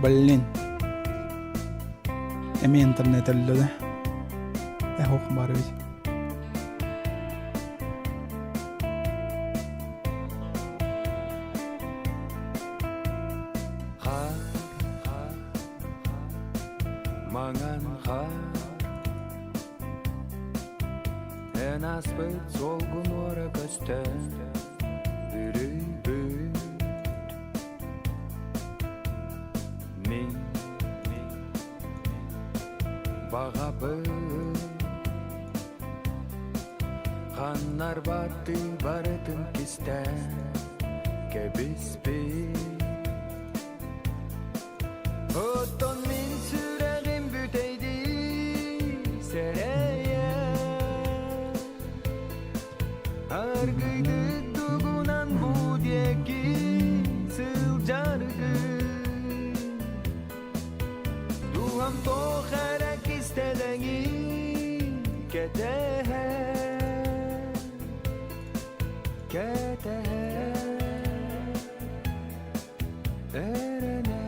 Блин. Эми интернет өллө да. Ох, бары бит. Маңан қар Эн аспыт солғын ора көстен Үрейбіт Мен бағабыт Қаннар баты барытын кестен Кебіспет Оттон мен сүрәгім бүтейді сәрәйе Аргайды туғынан бұд екі сылжарғы Дуғам тоқара кестеләңі кәтәхә әрәнә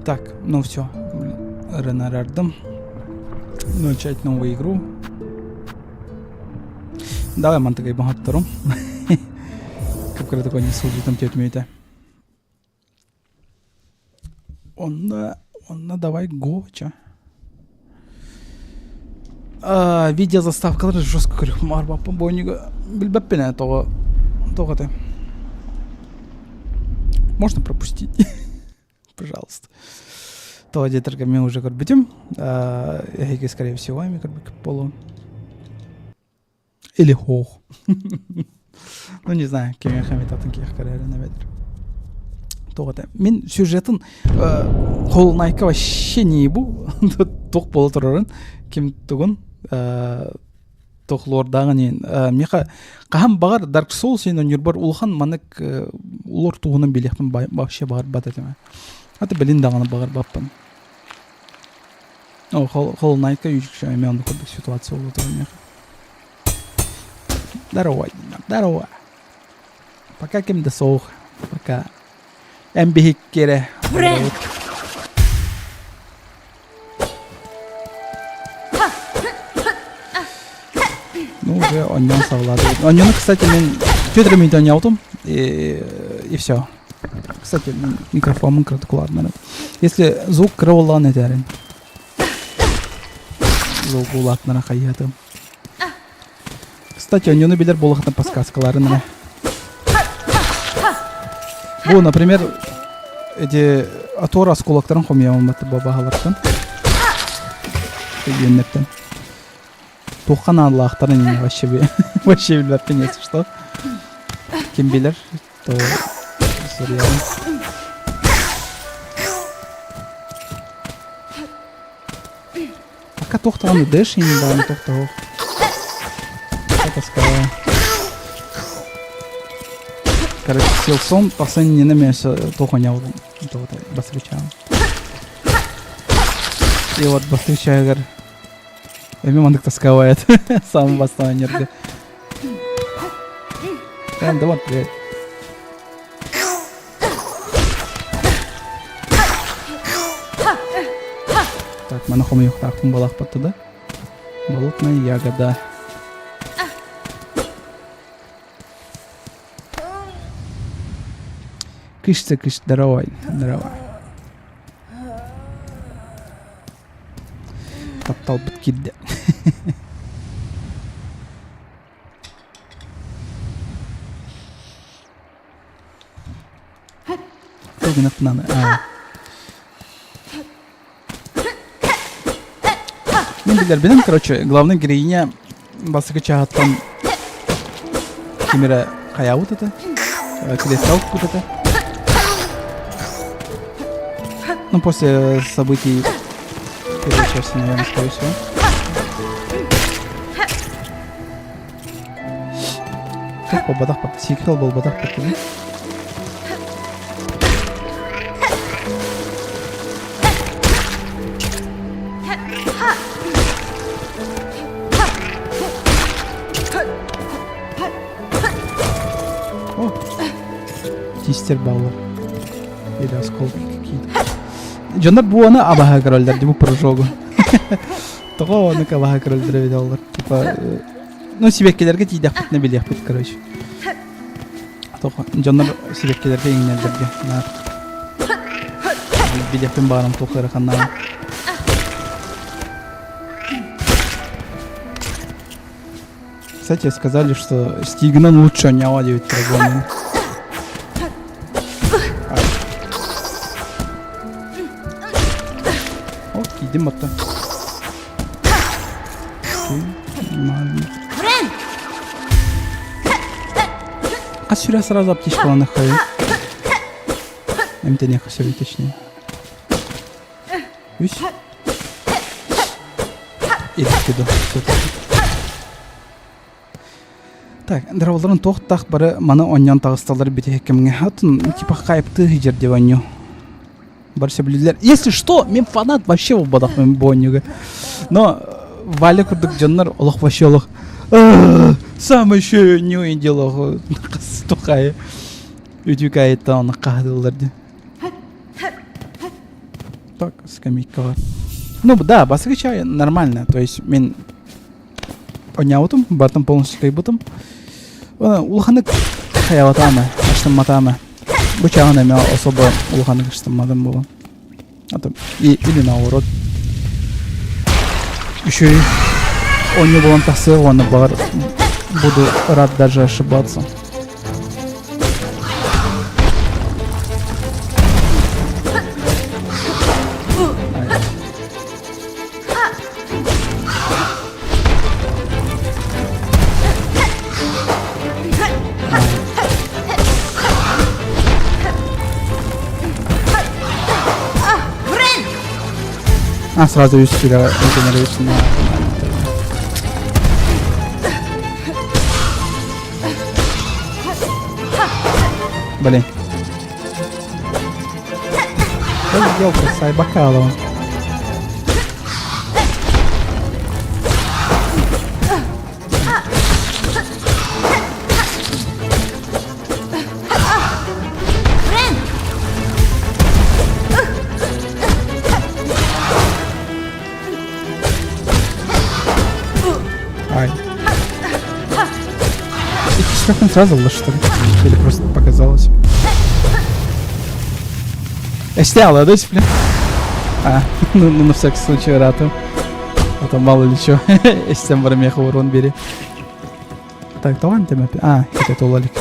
Так, ну все. Ренарардым. Начать новую игру. Давай мантыгай бахаттырым. Кыпкыры такой не служит там тетмейте. Онна давай гоча. Видео заставкалары жестко көрүп марба по бойнуга билбеппене того ты. Можно пропустить? Пожалуйста. То детерга мы уже көрбүтүм. Я скорее всего ами көрбүк полу. Или хох. Ну не знаю, кем я хамитатын кех карьера наведер. Тоғыда. Мен сюжетін қолынайка вообще не бу. Тоқ болы тұрарын. Кем тұғын тоқлордағы нен. Меха қағам бағар Dark Souls сен өнер бар. Улхан манық улор туғының белектің вообще бағар бат әтеме. Аты білін дағаны бағар баппын. Қолынайка үйшікші әме онды көрдік ситуация олы тұрын меха. Здорово. Пока кем-то соух. Пока. Эмбихик кере. Ну, уже оньон совладу. Оньоны, кстати, мен 4 минуты оньялтым. И все. Кстати, микрофон кратокуладно. Если звук кроволан этерин. Звук улатнара хайятым. Кстати, оньоны билер болахтан подсказкаларына. Bu, например, эти атор осколоктарын хомия алматы бабагалардан. Йөннептен. Тоққан аллахтарын вообще билбеппен, если что. Ким билер, то сериал. Пока тоқтағаны дэш ени бағын тоқтағу. Это скорее. Короче, силсон пацан не намеся только не удом. Это вот бастричал. И вот бастричал гар. Эми мандык таскавает. Сам бастан энергия. Да вот, блядь. Так, мана хомы yok тактын балак батты да. Болотная ягода. Кыш, здорово. Таптал біткелді. Тогын ақтынаны. Мен білер білем, короче, главный героиня басықы чағаттан кемері қая вот это, креслал вот это. Ну, после событий первой части, наверное, скорее всего. Как по бадах под сиквел был бадах под аметистер баллар. Или осколки какие-то. Джондар бу аны абаха королдар, бу прожогу. Того аны абаха королдар видалар. Типа, ну себеккелерге тидек битне билек бит, короче. Того, Джондар себеккелерге иңнелдерге. Билектен барым тохлары ханна. Кстати, сказали, что Стигнан лучше не овладеет программой. Окей, идем это. А сюда сразу аптечку на хай. МТ не хочу точнее. Вись. Иди сюда. Так, дроволдарын тоқтақ бары маны оньян тағысталар бите кемге хатын типа хайпты хижер деванью. Барся блюдлер. Если что, мен фанат вообще в бодах мен бонюга. Но Валя курдук жаннар олох вообще олох. Сам еще не дело стухая. Утюкает там на кахдыларды. Так, скамейка бар. Ну да, баскача нормально. То есть мен оняутым, бартым полностью кайбутым. Улханык хаяватамы, аштаматамы. Бу чагына мен особо улханык аштамадым болу. Или наоборот. Еще и он не был тасы, он бар. Буду рад даже ошибаться. Сразу из себя регенерируется на... Блин. Что сделал красавый бокалом? Как он сразу был, что ли? Или просто показалось? Я снял, да, дисциплин? Ну на всякий случай рату. А то мало ли что. Если там бармеха урон бери. Так, талант им опять. Это лолик.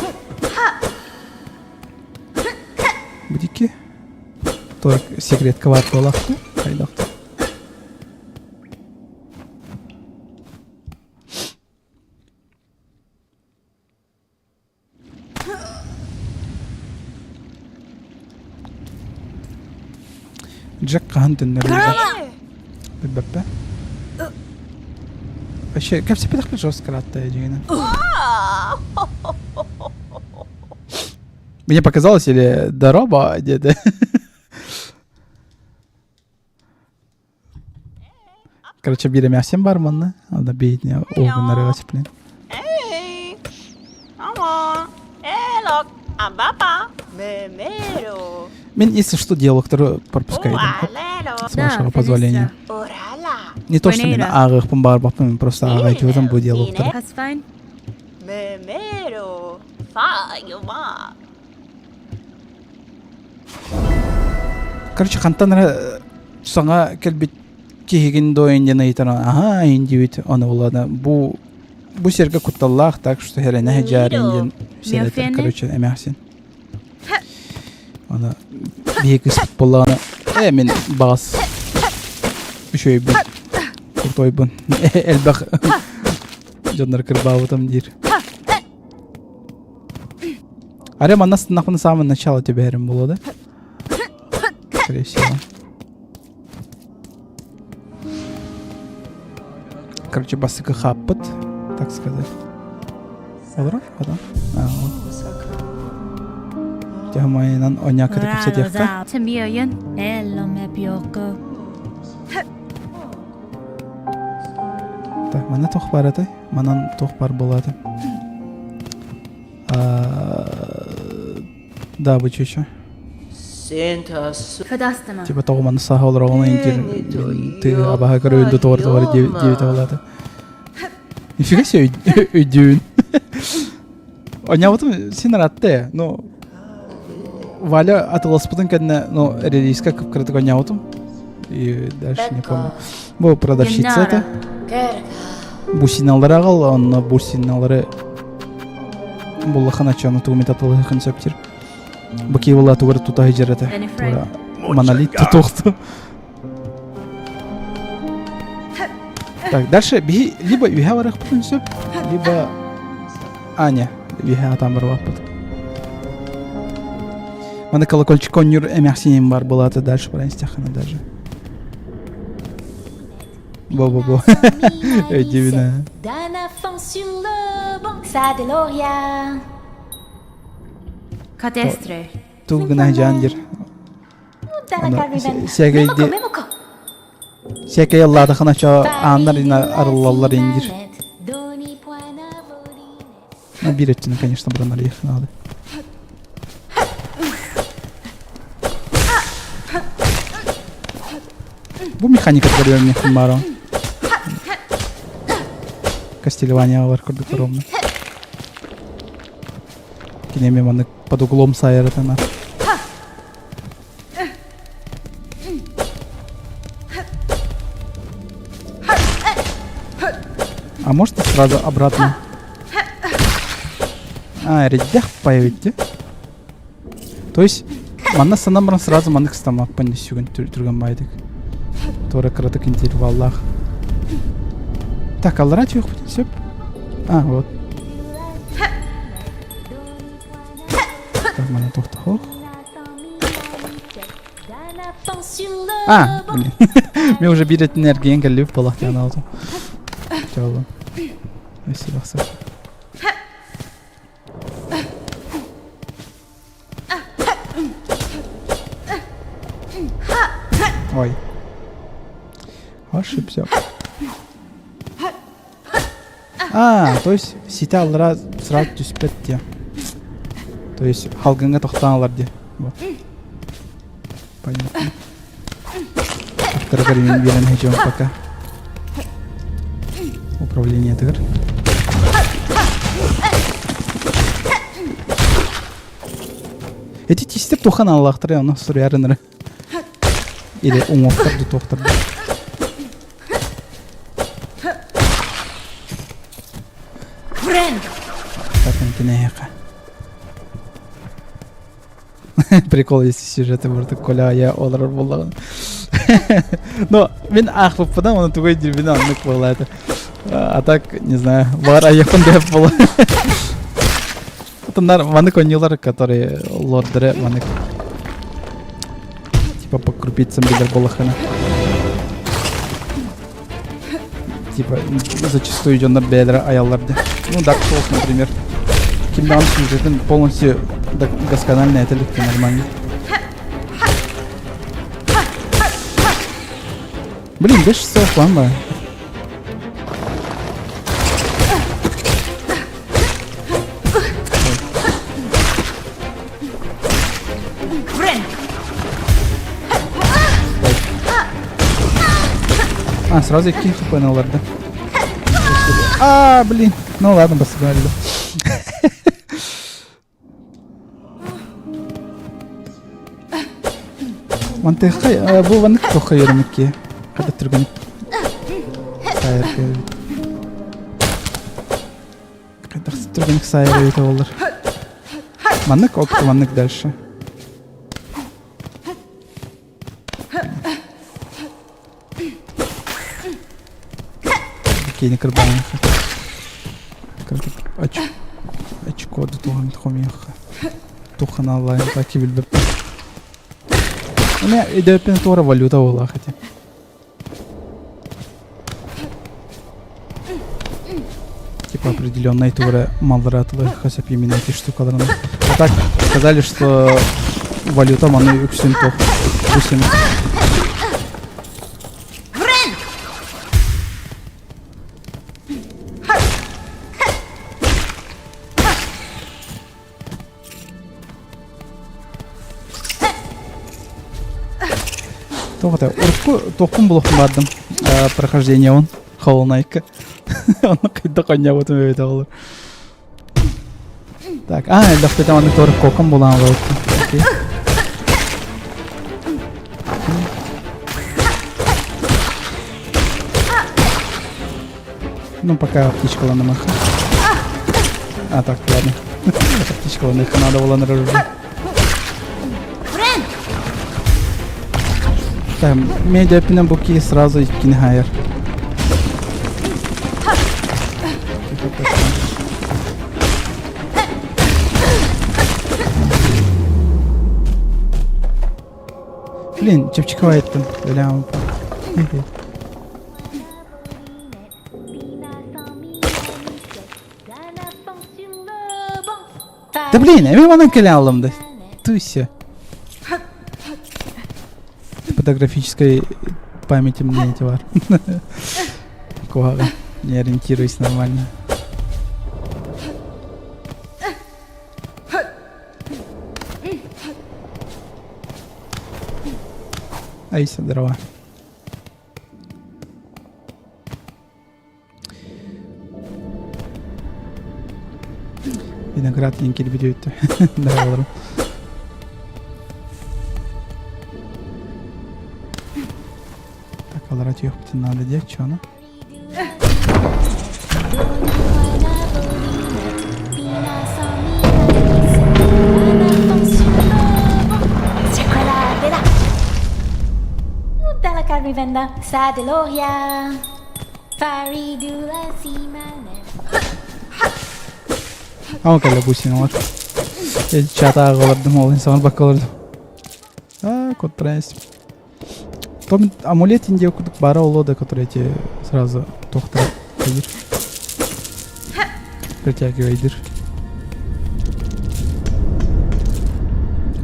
Будики. Только секрет коварку лахту. Хайдахту. Джек Хантен нервоза. Бебе. Вообще, как все педахли жестко ратая Джина. Мне показалось, или дорога где-то. Короче, бирем я всем бармен, надо бить мне огонь нарывать, блин. Эй, алло, элок, абапа, мемеро. Мен, если что, диалогтары пропускаю. С вашего позволения. Не то, что мен ағық пын бар бапын, просто ағай тюрдым бұл диалогтары. Мемеро, файма. Короче, қантан саңа кәлбет кегін дойынден айтана, индивид, оны болады. Бұл серге құтталлақ, так что херене хеджар инден серетер, короче, әмәқсен. Она бейік іспіт болағына, мен бағас үшөй бұл, құртой бұл, әлбәқ жондар кірбау бұтым дейір. Арем, она нахуй самое начало тебя әрім болады. Скорее всего. Короче, басыка хаппыт, так сказать. Олар? Одан? Вот. Тягмайнан оня кіріп сетевка. Так, мана тоқ бар еді. Манан тоқ бар болады. Да, бу чучу. Фадастама. Типа тогманы саха олар оғына интер. Ты абаға көрі өлді тоғыр девит олады. Нифига себе өйдеуін. Оня отым сен ратты, ну... Валя атыласпыдың кәдіне, ну, релизка кіп кірдік оня отым. И дальше не помню. Бұл продавщица это. Бұл сигналдар ағал, онына бұл сигналдары... Бұл лахан ачаны туғымет атылығы концептер. Бұл кейвала туғыр тұтағы жер это. Монолит тұтоқты. Так, дальше либо үйе барақ бұтын сөп, либо... не, үйе атам бір бапыд. Мана колокольчик коннюр эмяхсинем бар болады, дальше барайын стяхана даже. Бо-бо-бо. Дивина. D'un enfant sur le banc, ça de Loria. Catestre. Тулгына жандир. Сегей еллады қанача аңдар арылалар ендир. Биреттіні, конечно, бұранар ехін ады. Бұл механика көрген мехін бару. Кастелевания бар көрдік ровно. Кинеме маны под углом сайыр атана. А может сразу обратно? Редях появить. То есть, манна санамран сразу маннык стамак понесюген түрген байдык. Тора кратык интерваллах. Так, аллара чух сөп. Вот. Так, мана тоқта хоқ. Блин. Мен уже берет энергия келіп балақ тян алдым. Чалым. Если бақса. Ой. Ошибся. То есть сите аллара сразу түспет де. То есть халгынға тоқтаналар де. Вот. Понятно. Второй мен берем хеджем пока. Управление тыр. Эти тистер тохан аллахтыр, аны сурярыныр. Или умоқтарды тоқтырды. Так, интенеяқа. Прикол, если сюжеты бұрды коля ая олар болағын. Но мен ақпып бұдан, оны түгой дербені анық болады. А так, не знаю, бар аяқын деп болы. Тындар манык ойнылар, которые лордеры манык. Типа по крупицам билер болахана. Типа зачастую идёт на бедра аялларды. Ну, Dark Souls, например. Кимдан сюжетен полностью досконально это легко нормально. Блин, 5 часов ламба. Сразу их кинь хп на лорда. Блин. Ну ладно, посмотрели. Манты хай, бұл ванны тоқа еремекке. Қада түргеніп. Сайыр көріп. Қайдақсы түргенік сайыр өйті олар. Маннык, опыты маннык дальше. Кейні кірбанын қай. Кірдіп очкоды туған тұқымияққа. Туқан алайын таки білбіп. У меня идея тора валюта была хотя. Типа определенная тура малоратовая, хотя бы именно эти штуки. А так сказали, что валюта маны уксин тох. Уксин. Тоқта, урку тоқпун блокун бардым. Прохождение он. Hollow Knight. Он қайда қойня өтім өйті олар. Так, әлдақ бетам аны торып қоқым болан олар. Окей. Ну, пока птичка на маха. А, так, ладно. Птичка на их надо было наружу. Так, медиапина буки сразу и кингайер. Блин, чепчикова айттым. Білемін. Да блин, я мимо келе алдым да. Туся. Фотографической памяти мне эти вар. Кого? Не ориентируюсь нормально. Айся, дрова. Виноград еңкел видео өтті. Драваларым. Так, алар ати yok bütün надо делать, что она? Venda Sadeloria Faridula Simane. Ama kelle bu sene var. Çata ağlardım o insan bakılırdı. Контрасс. Том амулет инде окудук бара олода, который эти сразу тохта притягивает.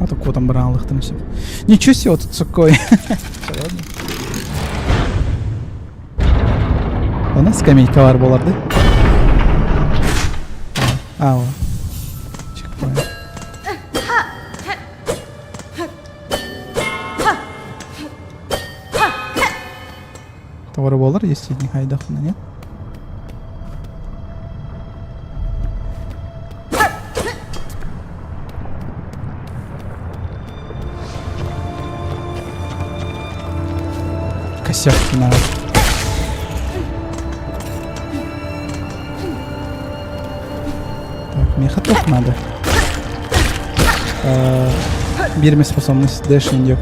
А то котом бранлых там все. Ничего себе, тут сукой. Ona скамейка var боларды. А, о. Чекпоинт. Товары болар, если не хайдахна, нет? Косяк надо. Мехаток надо. Берем способность дэш индия.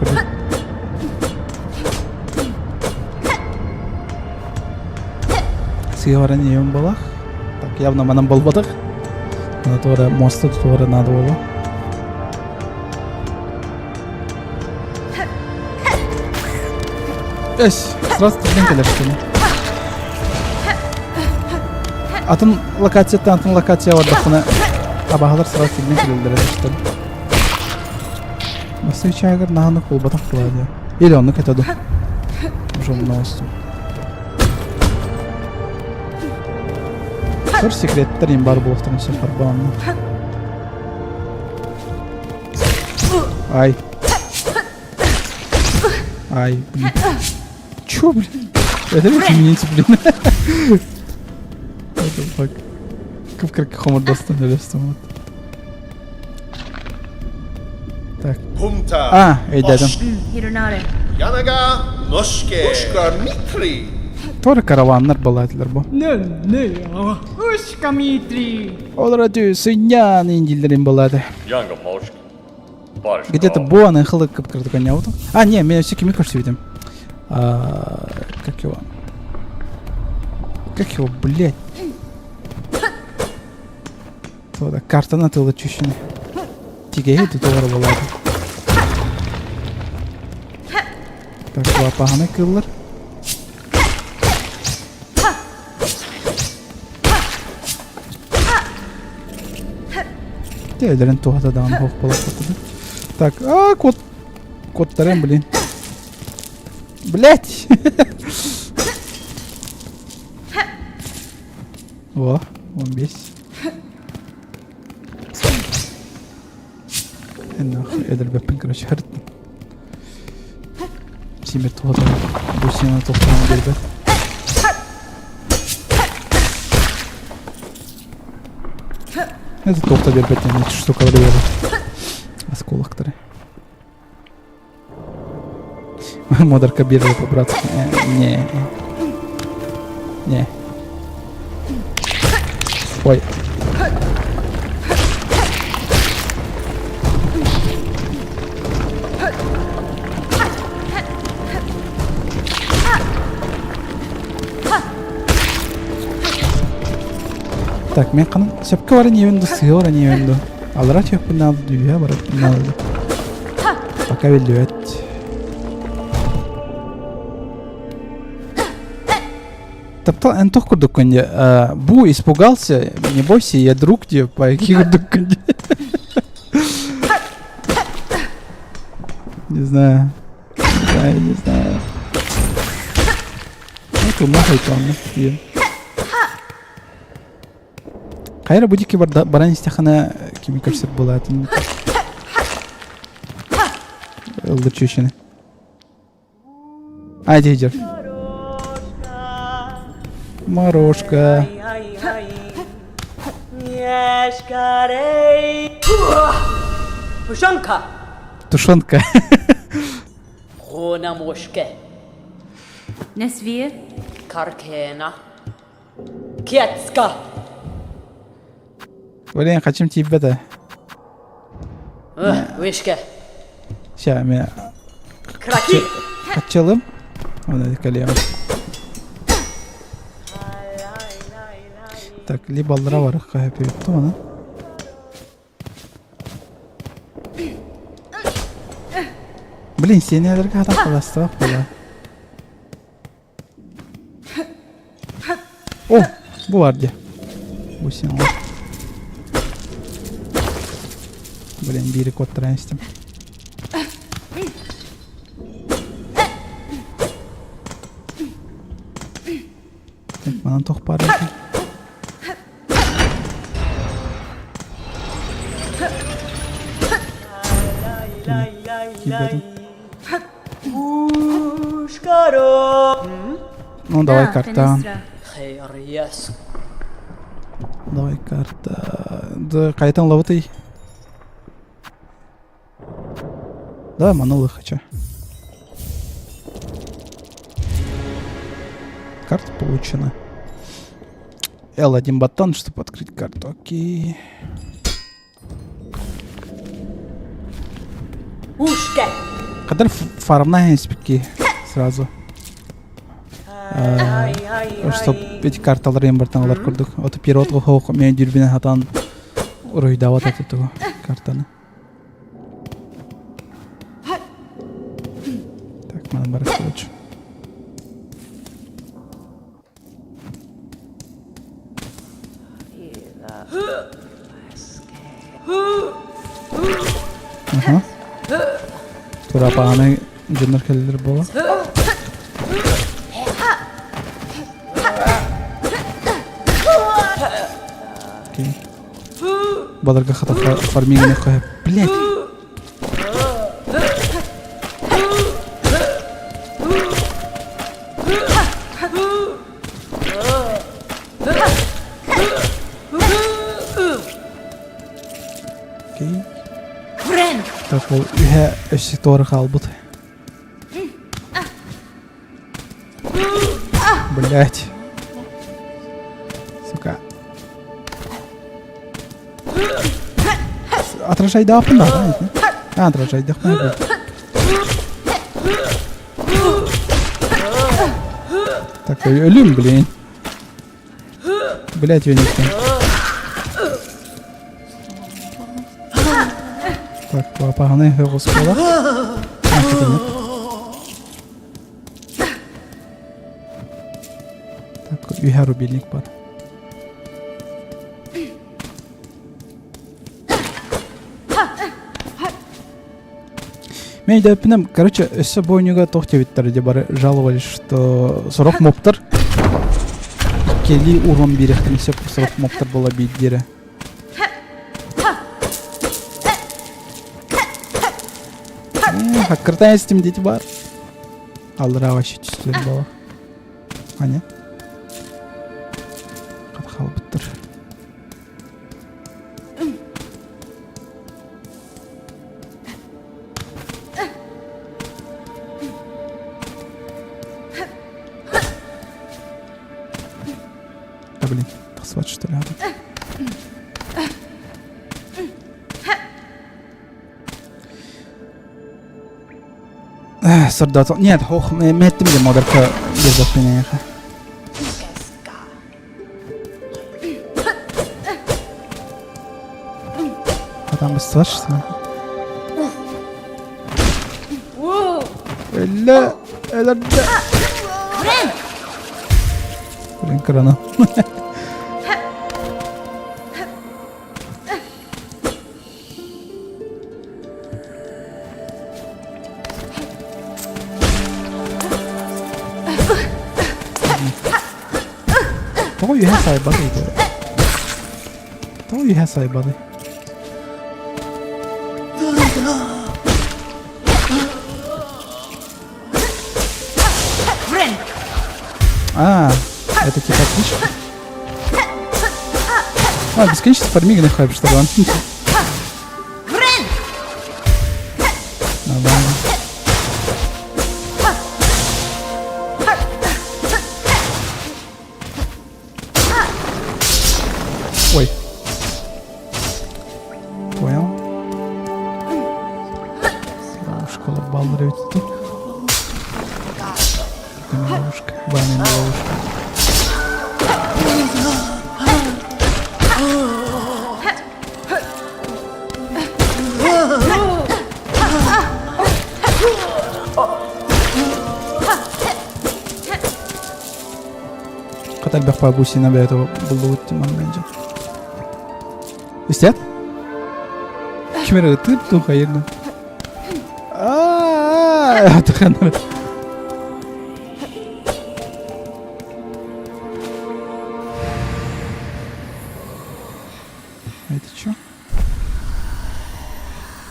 Сыгвара не ем балах. Так, явно манам болбадах. На тора моста тора надо было. Эс, сразу туден келер что ли? Атын локация var bakına. Abahlar sıra filmin kilirleri işte. Bası çaygar nahanlık bol batak kılar ya. İyi onluk et adım. Жолна olsun. Kır sekretlerim var bu haftanın sefer bağımlı. Ay. Ay блин. Чё, блин? Это ведь имеется, блин. What the fuck? Как хомот достан ölürsün. Так. А, ey dedim. Yanaga Noşke Uşka Mitri. Tora karavanlar balaydılar bu. Ne ya? Uşka Mitri. Olara diyorsun ya индилерин балады. Янга Мошки. Барышка. Где-то Буан и Хлык как-то гонял. А, не, меня все кимикорс видим. Как его? Как его, блядь? Туда карта на тылы чущины. Тигей тут олар балады. Так, лапағаны кыллар. Тәлерін туғата дағын хоқ балақ қотыды. Так, кодтарым, блин. Блять! О, 15. Нахуй, эдер бэппин, короче, хартын. Семир туғады. Бұл сені тоқтауын берді. Это тоқта бербет, не 3 штука береді. Осколоктары. Модарка берді по-братски. Не. Ой. Так, мен қанын сөпкі бары не өнді, сығы бары не өнді. Алыра түйіппін алды дүйе бары не алды. Пока белді өт. Таптал әнтоқ күрдік күнде. Бу испугался, не бойся, я друг тебе, пайки күрдік күнде. Не знаю. Это махайты он. Қайра будеке баран істіқана кеме көпсір болатын. Ұлды чөшіні. Айде жер. Морошка. Тушонка. Тушонка. Хона мошке. Nesvir. Каркена. Кетска. Блин, хотим тебе-то. Вишке. Ща, меня... Краки. Качалым. Вот это колено. Так, либо аллара қая перепті оны. Блин, сені әдіргі адам қаластырақ бола. О, бұл арде. Бұл сен ол. Блин, бири код транстим. Так, манан тоқ бар екен. Ну, давай карта. Давай карта. Да, қайтан лавытай. Давай манулы хочу. Карта получена. L1 батон, чтобы открыть карту. Окей. Ушке. Кадар фармна спики сразу. Чтоб эти карталар ембартан алар көрдік. Оты переводға хоқ мен дүрбіне хатан уройдават атытығы картаны. Так, мана барас короче. Ага. Тура пағаны жыныр келдер бола. Окей. Бадырға хата фармигіне қойып. Блядь. Окей. Так, ол үйе өсі торы қалбыд. Блядь. Сука. Отражайды апында, да? Отражайды апында. Так, өлім, блин. Блядь, өнектен. Так, пағаны ғыз бола. Так, үйе рубильник бар. Мен өпінім, короче, өсі бойнуға тоқтебеттер де бары жалывали, что сұрық моптар келі урон беректен есеп сұрық моптар бола бейдері. Хаккыртан естім деті бар. Алыра вообще түстер бала. Ане? Катқал бұттыр. Да блин, тасват что ли? Солдат. Нет, ох, мы это видим, модерка без запинения. А там быстро что ли? Эля, эля, да. Блин, крана. Don't you have side body? Don't you have side body? А, это типа отлично. А, бесконечно фарминг на хайп, что ли? Нормально. Ой. Понял. Школа баллы ведь тут. Ловушка. Банная ловушка. Қатар бақпа бусина бәрі бұл өттім бәнже. Үстет? Кемері ұтып тұға ерді. Ааа, тұқаныр. Это что?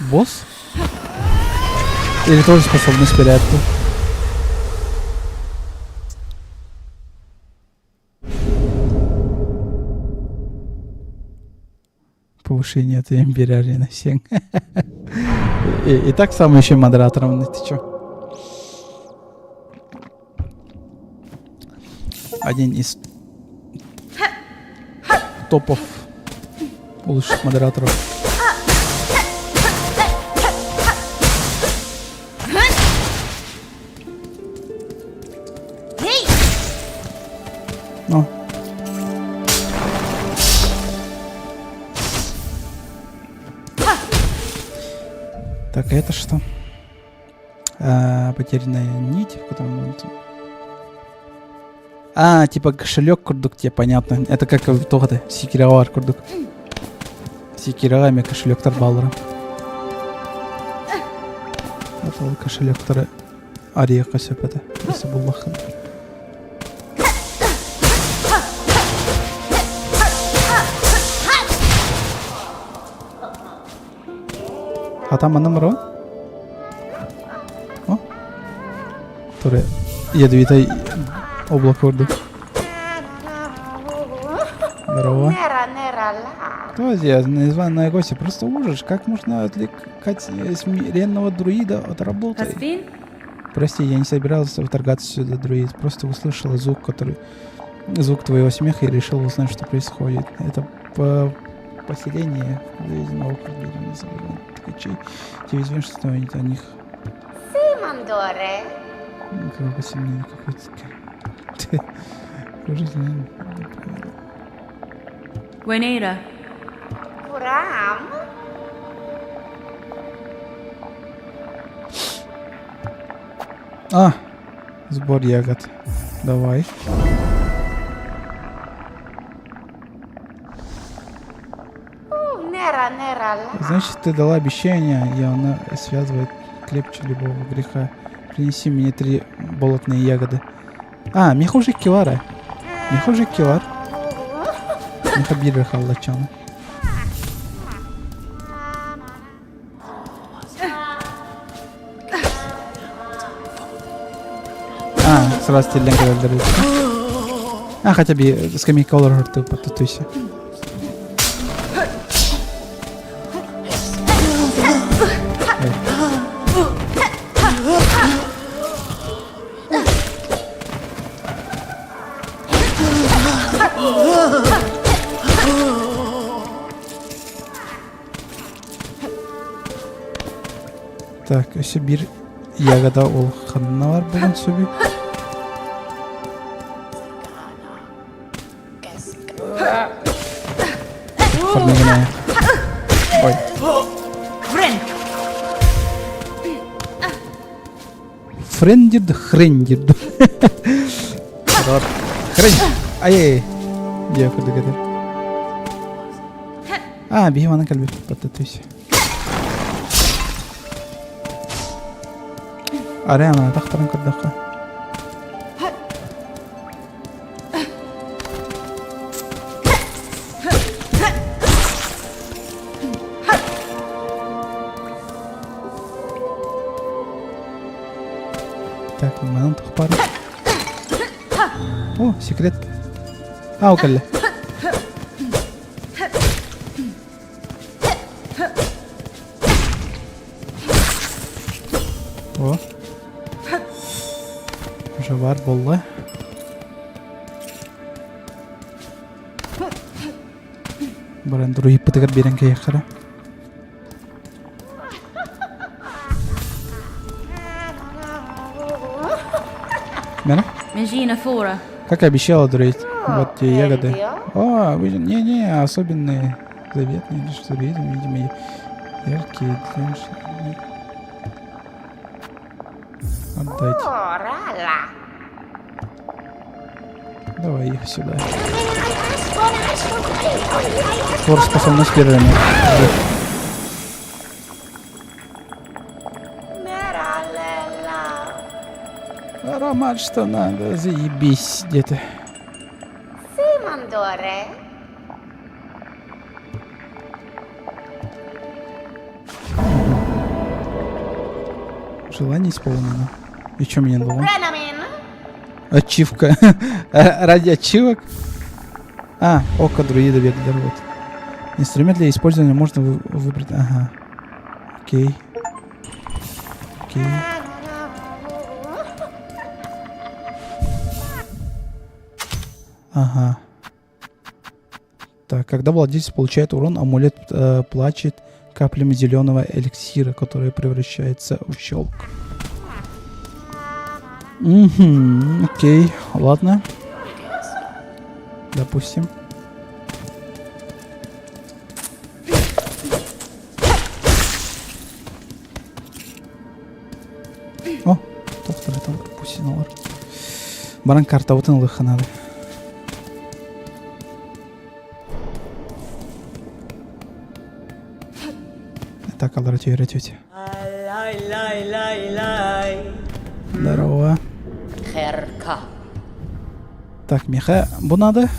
Босс? Или тоже способность порядку? Повышение от империария на 7. И так само еще модератором. Ты чё? Один из топов лучших модераторов. Ну. Так, это что? Потерянная нить, в котором... А, типа кошелек курдук, тебе понятно. Это как в тогда Секирауар курдук. Секирауами кошелек Тарбалра. Это кошелек, который Ариеха сөпеді. Если был лахан. А там она мрон? О? Который ядовитый облако урду. Здорово. Кто здесь? Незваная гостья. Просто ужас. Как можно отвлекать смиренного друида от работы? Хаспин? Прости, я не собирался вторгаться сюда, друид. Просто услышала звук твоего смеха и решил узнать, что происходит. Это поселение Ледяного округа, не забывай ткачей. Тебе известно, что о них... Симандоре. Какое поселение, какое-то... Жизнь, Гвенейра. Курам. А, сбор ягод. Давай. Значит, ты дала обещание, и она связывает крепче любого греха. Принеси мне 3 болотные ягоды. А, мехужик килара. Мехужик килар. Мехабиры халлачана. сразу телен кадалдырды. А, хотя бы скамейка олар хырты потутуйся. Так, еще bir ягода ол қанына бар бүгін сөбей. Формегіне. Ой. Френдерді, хрендерді. Хрен. Ай-яй. Где куда гадар? А, беймана кәлбе. Потатуйся. Арай ана тақтарын көрдіққа. Так, манан тұқпары. О, секрет. Ау кәлі. О. Уже бар болды. Бар енді рұйып бітігір берен кейек қара. Мені? Межина фора. Как и обещала дурить. Вот те ягоды. О, вы же... Не-не, особенные. Заветные, лишь заветные, видимо, яркие. Отдать. Рала. Давай их сюда. Фор способность первыми. Аромат что надо, заебись где-то. Симандоре. Желание исполнено. И что мне надо? Ренамин. Ачивка. Ради ачивок? А, око друида Вегдар, вот. Инструмент для использования можно выбрать. Ага. Окей. Окей. Ага. Так, когда владелец получает урон, амулет плачет каплями зеленого эликсира, который превращается в щелк. Угу, окей, ладно. Допустим. О, тоқтар там пропустиналар. Баран карта вот он лыханады. Так, алара тёйра тётя. Здорово. Херка. Так, меха, bu надо.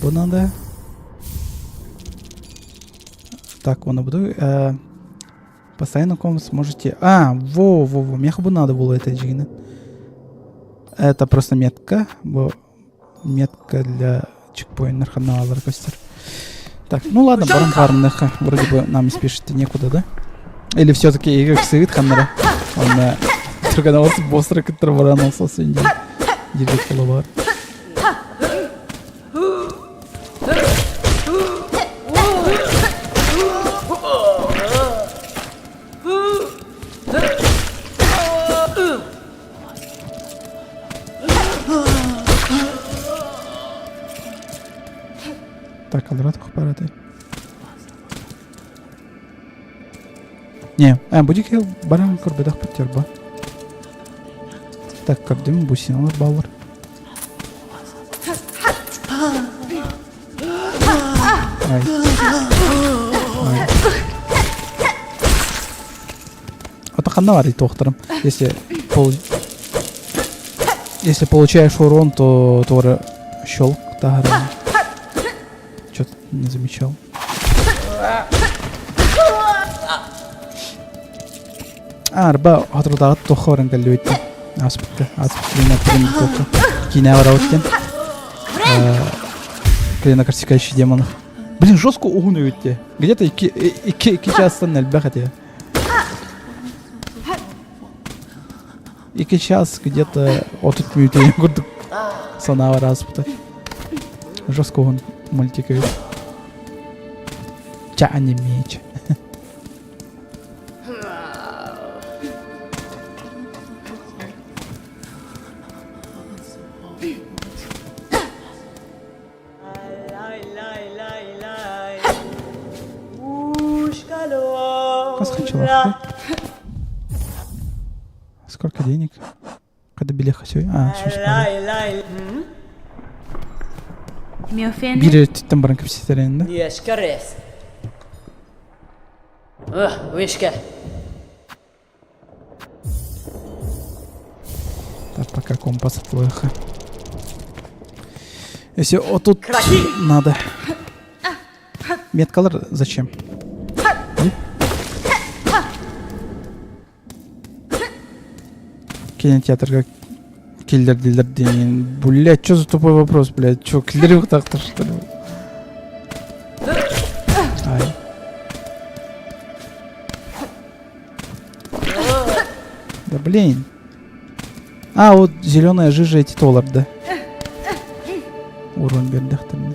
Bu надо. Так, он буду. Постоянно ком сможете. А, во, меха bu надо было это джина. Это просто метка. Метка для чекпоинтер ханала костер. Так, ну ладно, баран бармныха. Вроде бы нам спешить некуда, да? Или все-таки игрок сывит хамнера. Он тұрғанавасы босыра күттір баран олса сен директ қолы бар. Так, алрат ақпараты. Не, будик ел баран көрбедақ біттер ба. Так, көрдім бусиналар балыр. Ай. Отақанда бар дейді тоқтырым. Если получаешь урон, то тоже щелк тағырым. Что-то не замечал. Arba hatırdağı toxu oran geldi ötті. Aspıttı. Aspıttı. Прям тоқы. Кине вара өткен. Клина корсикающий демонов. Блин, жестко угон өтті. Где-то 2 частан әлбә хотя. 2 час где-то отут минут көрдік. Сана вара аспыттı. Жестко угон мультик өтті. Ча анимеч. Сколько денег? Когда билеха все? Все Me ofende. Biri tütten barın kapasitelerinde. Yeshkares. Wishka. Так, пока компас плохо. Если вот тут надо. Меткалар зачем? Кинотеатрга киллер дилер дейін. Блядь, что за тупой вопрос, блядь? Что, киллер так-то, что ли? Ай. Да блин. Вот зеленая жижа эти толар, да? Урон бердахтарны.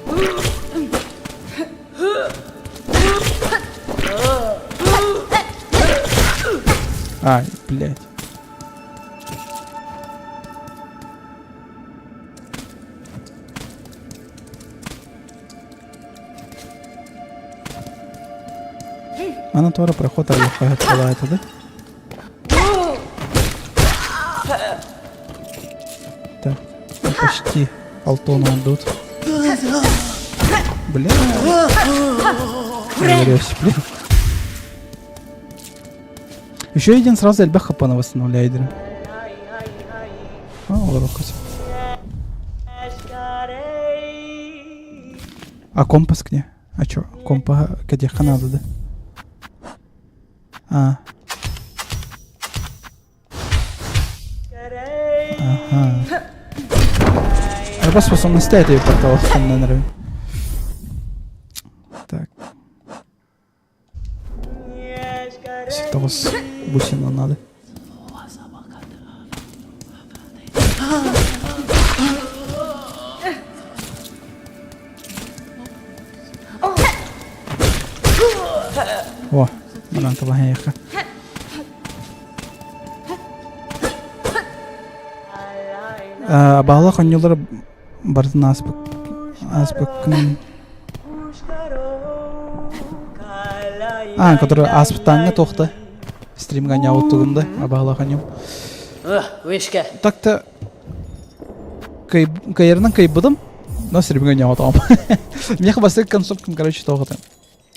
Ай, блядь. Она тоже проход открывается, да? Так, почти алтону идут. Бля. Блин. Еще один сразу эльба хапана восстанавливает. Урокать. А компас где? А чё? Компа где надо, да? Ага. Арба способности этой портала наверное. Так. Того с бусина надо. О, она там ехала. Bağla konyoları bardın aspıkın. Который аспыктанга тоқты. Стримга не аутугунда, bağla konyum. Wishka. Так-то кайырынан кайбыдым, но стримга не аутам. Мне хвасты концовкам, короче, тоғыды.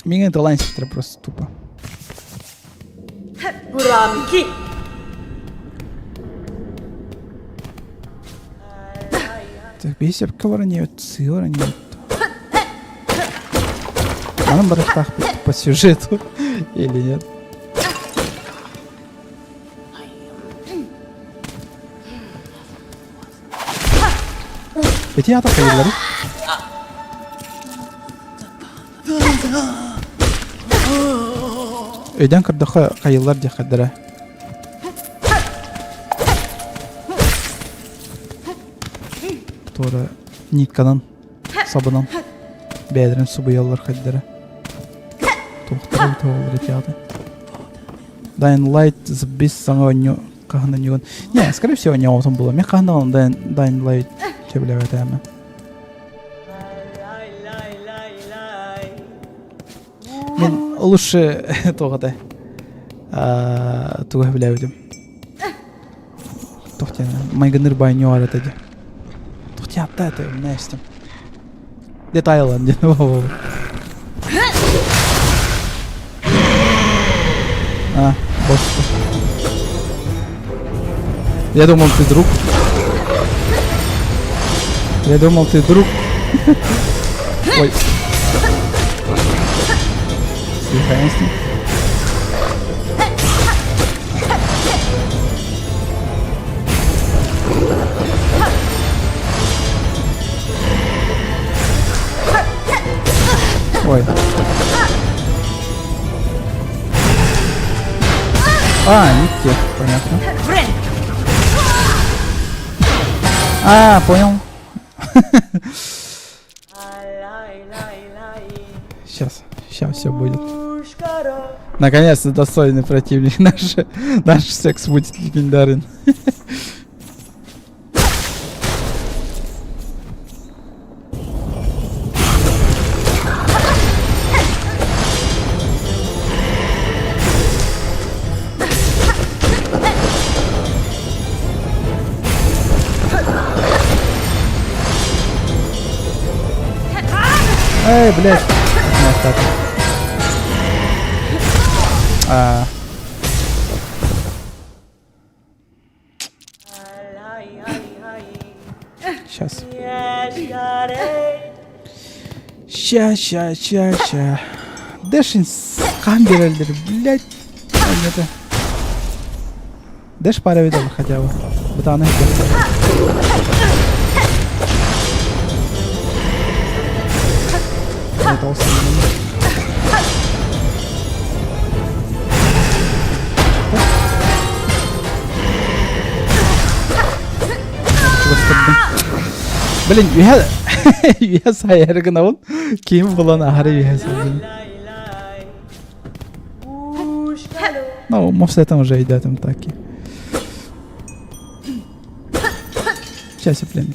Меня это лайнситтер просто тупо. Бурамки. Так, бейсепка var не отцы, var не. Она барахтах по сюжету или нет? Эти ата кайылları. Öden kırdığı kayıllar diye kadere. Sonra nitka'dan, sabıdan, beylerin su yollar kadere. Toğları etiyatı. Dying Light zbis sana oynuyor kahından yugan. Не, скорее всего, не olsun было. Мен kahından Dying Light çebilevet hemen. Men лучше тоғыда туға білеудім. Тоқтен, майгыныр байын yoğar etedi. Тоқти атта это, ne istem. Детайлан, не бош. Я думал, ты друг. Ой. Тихо, А, не те, понятно. Фрэнк. А, понял. Сейчас все будет. Наконец-то достойный противник. Наш секс будет легендарен. Эй, блядь. Вот так. Сейчас. Ща. Дэшин камберельдер, блядь. Это. Дэш пара видел хотя бы. Вот она Блин, я сайрыгын авыл. Кем булан ахары я сайрыгын. Ну, может, это уже идет там таки. Сейчас я блин.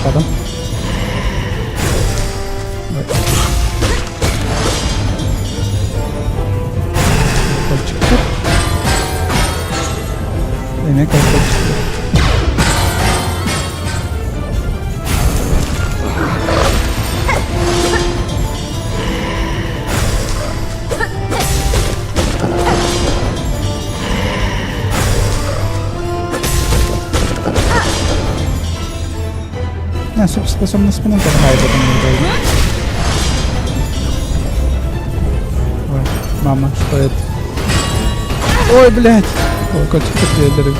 Потом. Кольчик. Имя колокольчик. Суперспособность спиннера помогает в этом мире. Ой, мама, что это? Ой, блядь! Ой, котик подведеры.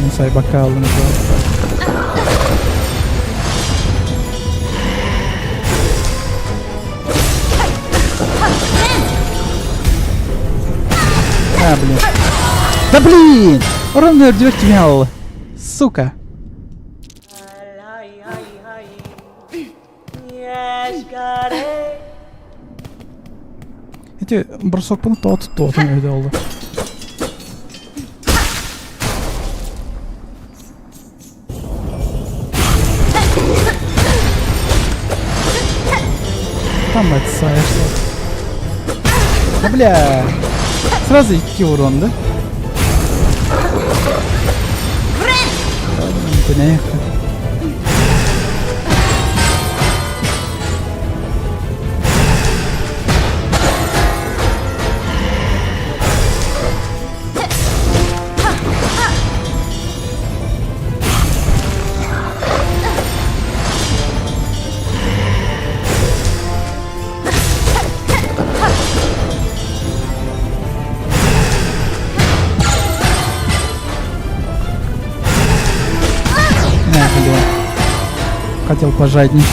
Не sai бокал на А, блин. Да блин! Ровно дёртмял. Сука. Эти бросок по тот не видел. Там отсаешься. Да бля. Сразу идти урон, да? Понятно. Хотел пожадничать.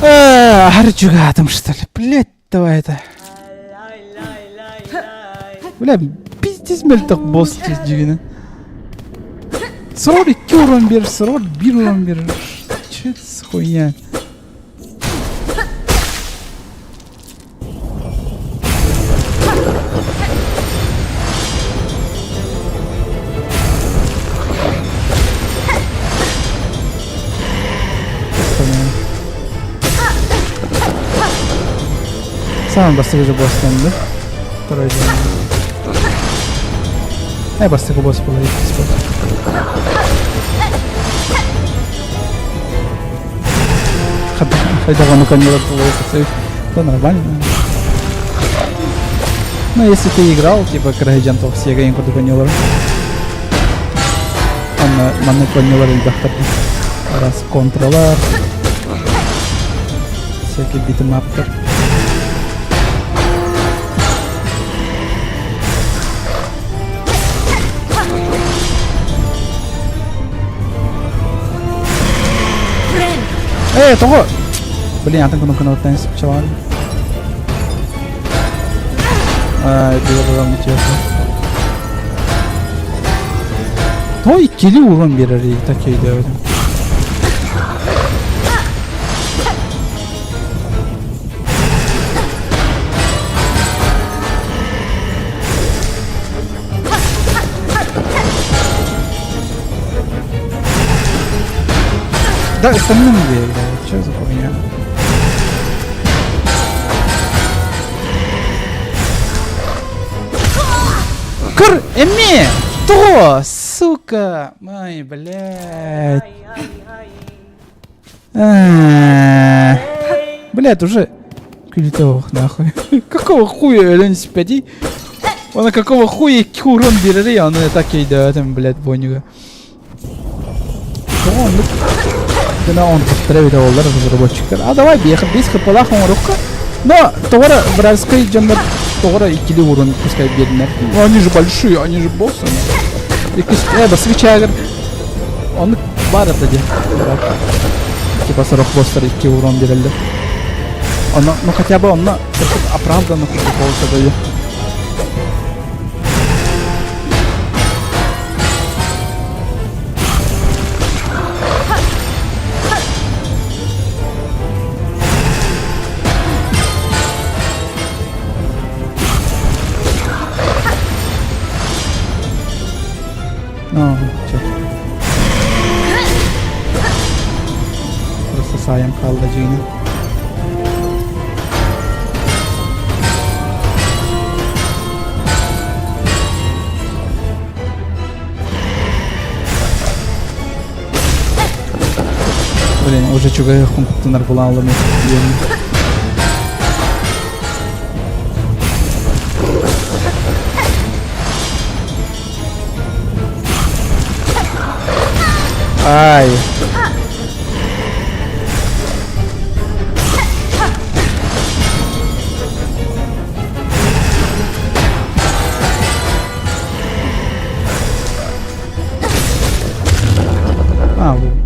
Арчуга там что ли? Блять, давай это. Бля, пиздец мельток босс здесь дивина. Срор и кюрон бер, срор бирон бер. Че это за хуйня? Самый быстрый же босс там, да? Второй день. Быстрый босс был. Хотя он конец был, то нормально. Ну, если ты играл, типа, Крайджентов, все играем куда конюлар. Он манны конюлар или бахтар. Раз контроллер. Всякие битэмаптер. Того! Блин, я так кнопку теннис пчелами. Это было не честно. Ой, кили урон берер, такие делают. Да, остальным где играют? Что за хуйня? Эми! То! Сука! Ай, блядь. Блядь, уже... Кулитовых, нахуй. Какого хуя, Элен Спяди? Он какого хуя урон берет, он так и идет, блядь, бонюга. Да он повторяет олар разработчиктер. А давай бехать, без хпалах он рука. Но товара братской джамбар товара и кили урон пускай бедный. Они же большие, они же боссы. Свечагер. Он бар это где? Типа 40 бостер и кили урон берели. Он, ну хотя бы он оправданно получше дает. Ну, чё? Просто саям kaldı Gina. Блин, уже чугай компьютер буламаdım. Ай.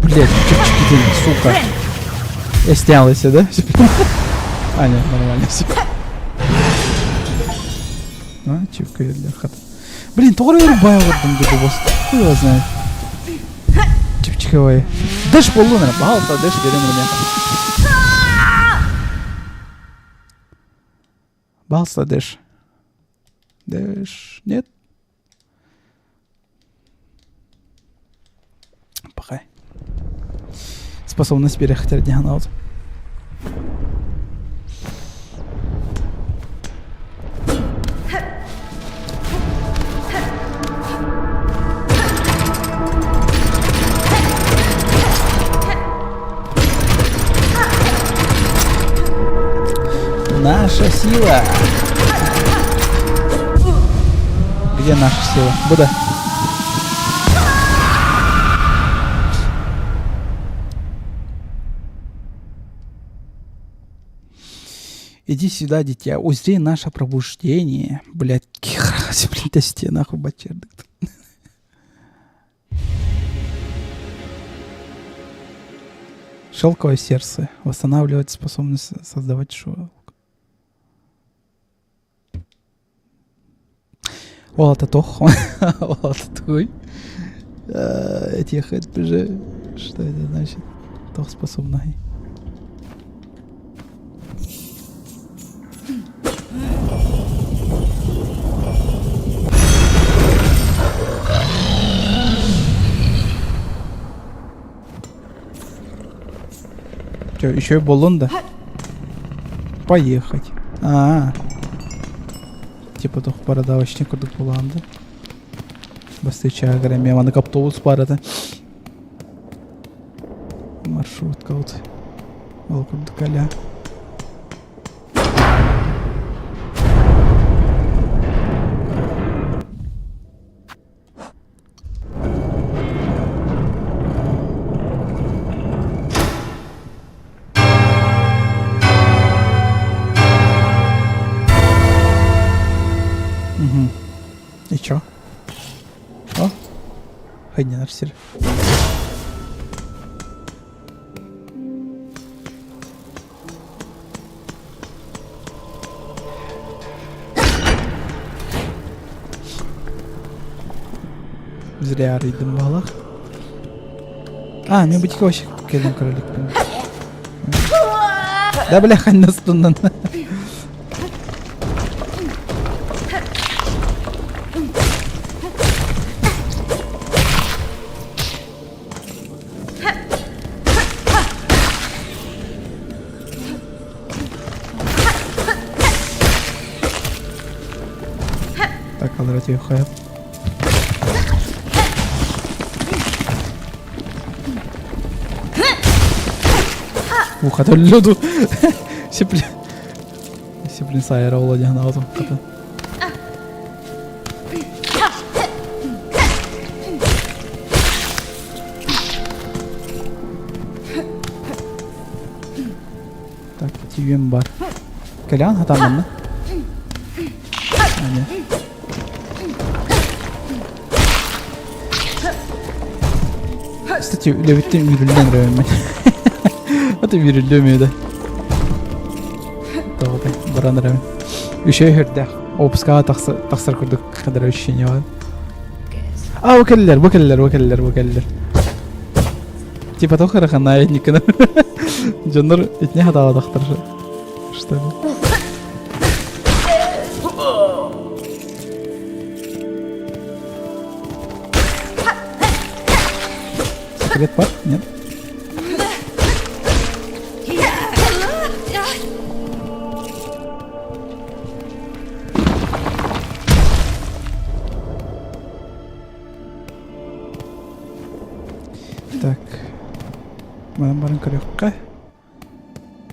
Блядь, чик-чики, сука. Я снялась, да? А, нет, нормально все. А, чивкает для хата. Блин, тоже рубаю вот там где босс. Хуй его знает. Чипчиковый. Дэш полунер, пожалуйста, дэш берем меня. Пожалуйста, дэш. Дэш, нет? Пахай. Способность перехотеть дианаут. Наша сила. Где наша сила? Буда. Иди сюда, дитя, узри наше пробуждение. Блядь, кихраси, блядь, до стенах у бачердык. Шелковое сердце. Восстанавливать способность создавать шелк. О, это тох. О, это твой. Эти ехать что это значит? Тох способный. Че, еще и Болонда? Поехать. Типа тох барада очне курдук буланды. Бастыча гарем меманы автобус барады. Маршрутка вот. Ол курдук аля. И чё? О, хайне нарсир. Зря арыйдым балах. Мен бутика вообще келдим короликпен. Да бля, хань настундан. Так, алрат ее хаяп. Хата люду. Сиплин сайра оладян аутом хата. Так, тивем бар. Калян хатамын. Кстати, левиттен үйрүлден районмен. Это үйрүлдемей да. Тогда баран район. Үшөй хердек. Опускага тақсыр курдук кадыр ощущение бар. Вакеллер. Типа тохара хана этникана. Жоннор этне хатала тахтыршы. Что ли? Секрет бар? Нет? Так. Мадам барын корёкка.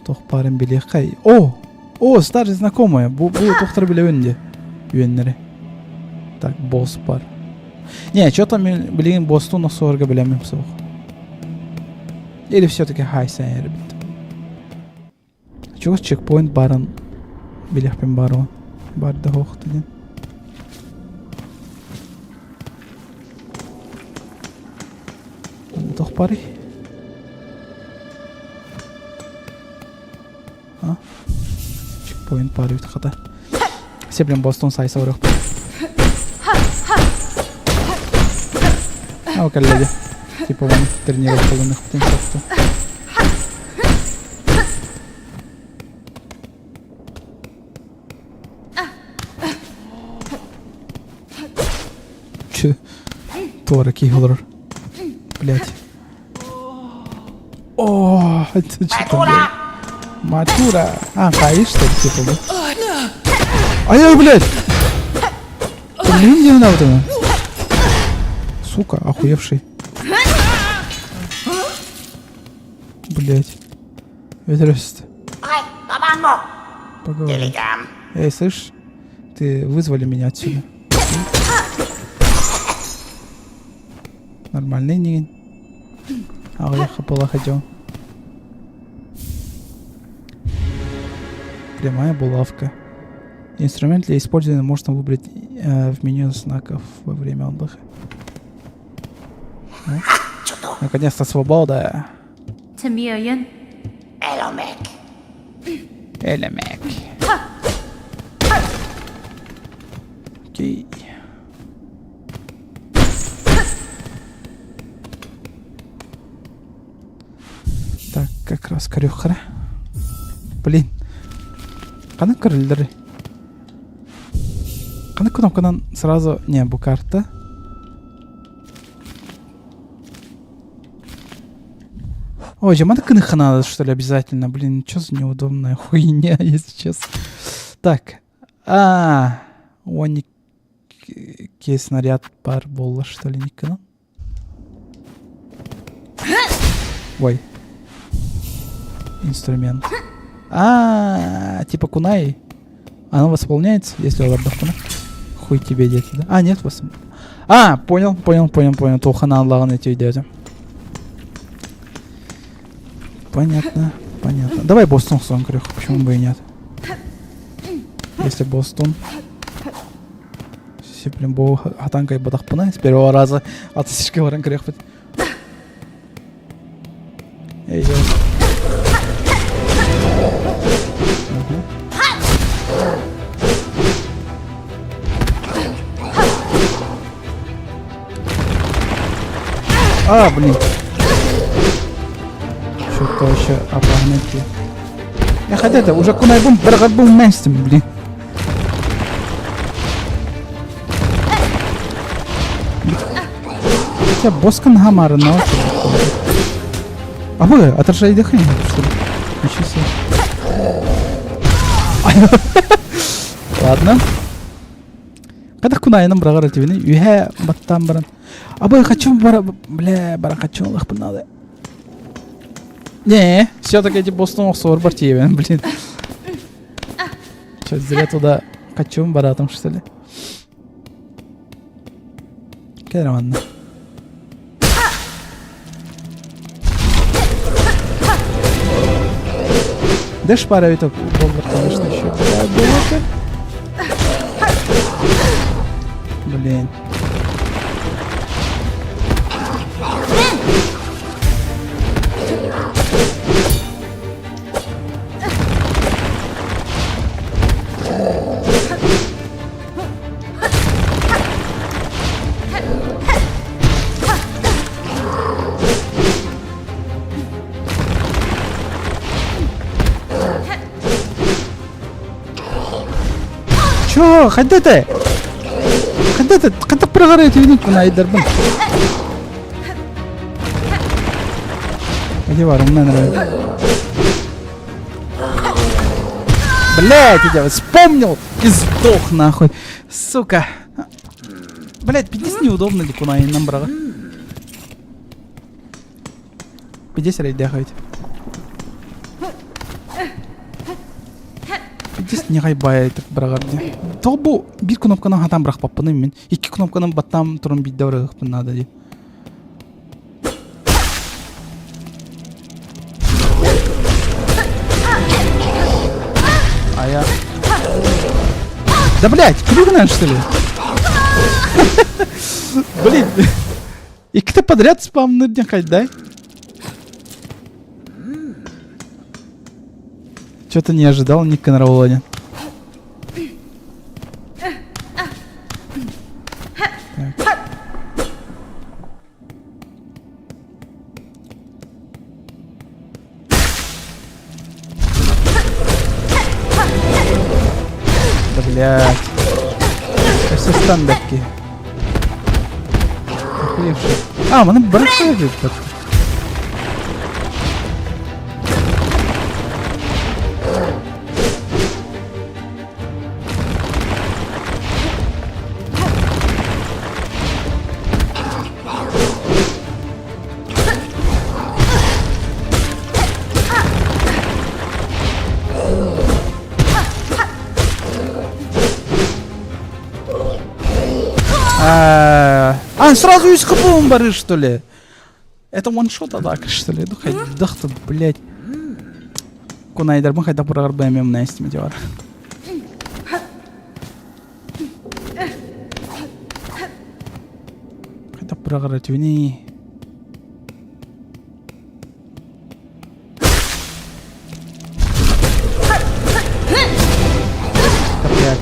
Тох барын билекка. О, старый знакомая. Бу тохтар билебенде. Үйеннери. Так, босс бар. Не, что-то мен билген боссу насорга билемем соқ. Или все-таки хайсан ребят. Чего чекпоинт барын билеппен бару. Бар да хоқты ден. Тох бары. Чекпоинт бары үт қата. Себлен бостон сайса орық. Коллеги. Типа вам тренировок птен просто. Че? Тора кихлор. Блять. О, это что там? Матура. Каиш, что ли, типа, да? Ай, блять! Блин, где она вот она? Сука, охуевший. Блять. Ведрёст. Поговори. Эй, слышь? Ты вызвали меня отсюда. Нормальный нигин. Я хапала хотел. Прямая булавка. Инструмент для использования можно выбрать в меню знаков во время отдыха. Наконец-то свобода. Тамиен. Элемек. Окей. Так, как раз корюхара. Блин. Кана крыльдары. Кана кнопкадан сразу не бу карта. Ой, жамана кныха надо, что ли, обязательно. Блин, что за неудобная хуйня, если честно. Так. 12 снаряд бар болды, что ли, никакого? Ой. Инструмент. Типа кунай. Оно восполняется, если он отдохнет. Хуй тебе, дети, да? Нет, понял. Толхан аллахын эти идеи. Понятно. Давай Бостон сон крюх, почему бы и нет? Если Бостон. Блин, был хатанкой батахпана с первого раза атысышка варен крюх. Эй, блин. Что-то вообще опорнете. Я хотел уже кунайбум баргадбум местем, блин. Я боскан хамара научил. Вы отражай дыхание, что ли? Ничего себе. Ладно. Когда кунайным брагар тебе, юхе баттам баран. Я хочу хочу лах надо. Не, все-таки эти Бостон сор бартивен, блин. Что, зря туда хочу баратом, что ли? Нормально. Да шпара виток, конечно, еще. Блин. Чё, ходите? Когда прогорите, видите, на идербан. Иди варум, мне нравится. Блять, я вспомнил и сдох нахуй. Сука. Блять, 50 неудобно дикунай нам брага. 50 рейд дяхать. 50 не гайбай так брагарди. Тобу bir кнопканы хатан брак паппаны мен. 2 кнопканы баттам турун бидде брагып надо ди. Я... Да, блядь, крюгнан, что ли? Блин. И кто подряд спамнер днякать, да? Что-то не ожидал, Ника на Володе. Блядь. Все стандартки. Охуевший. Маны бросает. Сразу из хпом бары, что ли? Это ваншот атака, что ли? Ну хайдах-то, блядь. Кунайдер, мы хайда прогар бэмэм на эстиме девар. Хайда прогар тюни. Блядь.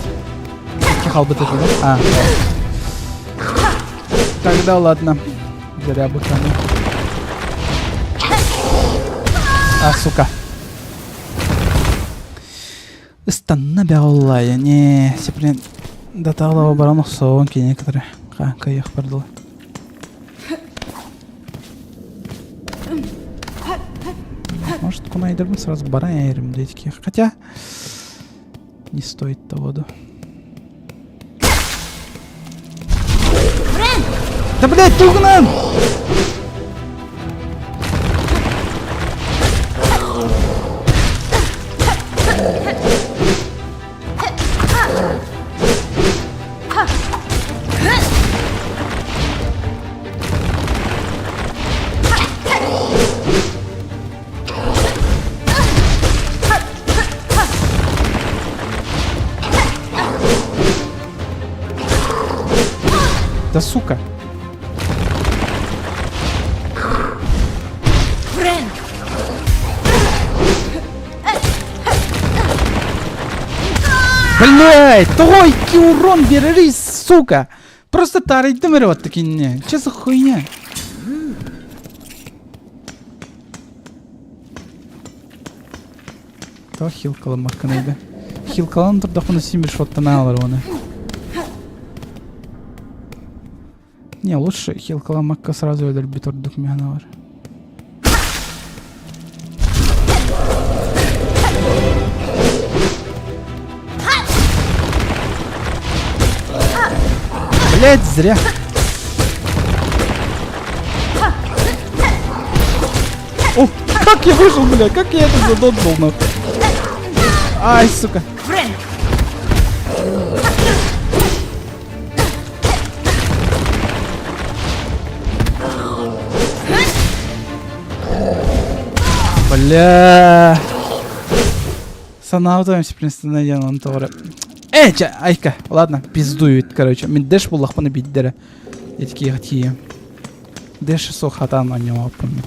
Кихал бы ты, да? Тогда ладно. Зря бутану. Сука. Истанна бяуллая. Не, сеплен. Да тала оборону соонки некоторые. Как их пардал. Может, кунайдербин сразу баран айрим детики. Хотя... Не стоит того, да. Да, блядь, тугнан! Да сука. Блять, тройки урон бери, сука. Просто тарайдым вот такие. Че за хуйня? То хилкалым макканайды. Хилкалан турдақпын симбир шоттана алар оны. Не, лучше хилкала макка сразу өлтіріп тұрдық механа бар. Блять, зря. О, как я вышел, бля, как я это задотнул, нахуй. Ай, сука. Бля. Санаутаемся, в принципе, найдем он товары. Айка, ладно, пиздует, короче. Мен дэш был лахпаны биддері. Я такие хатие. Дэш со хатан на него помню.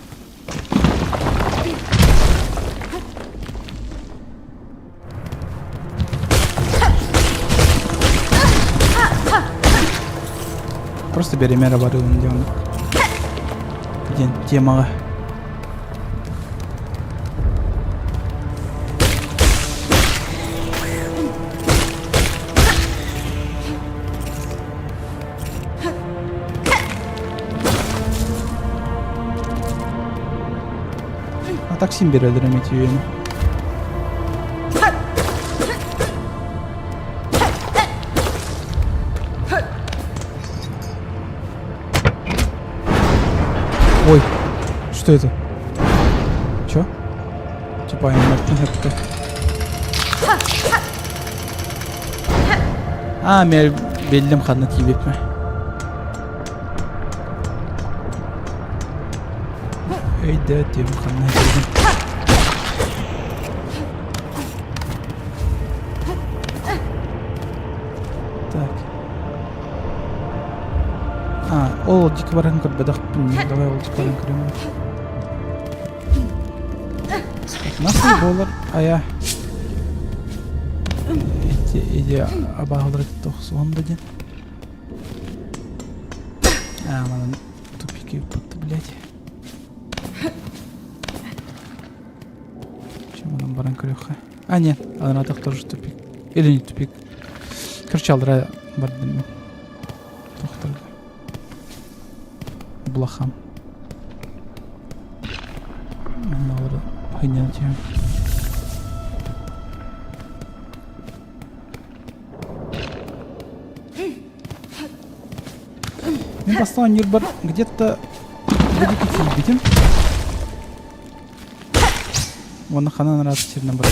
Просто беремер барыл он делал. День темага. Таксим берелер эмети үйені. Ой, что это? Чё? Типа я не А, мен белдем хадна тибепме. Эй, да, тем хадна тибепме. Ол дик баран көрбедақ давай ол дик баран көрем. Насыл болар ая. Иде абағылыр тоқсы онда ден. Анан тупики упатты, блядь. Чем он баран көреха? А, нет, анатақ тоже тупик. Или не тупик. Короче, алдыра бардым. Тоқтырды. Блахам. Аналары хайнан тем. Мен бастаған нер бар где-то видим. Оны ханан раз тернен бар.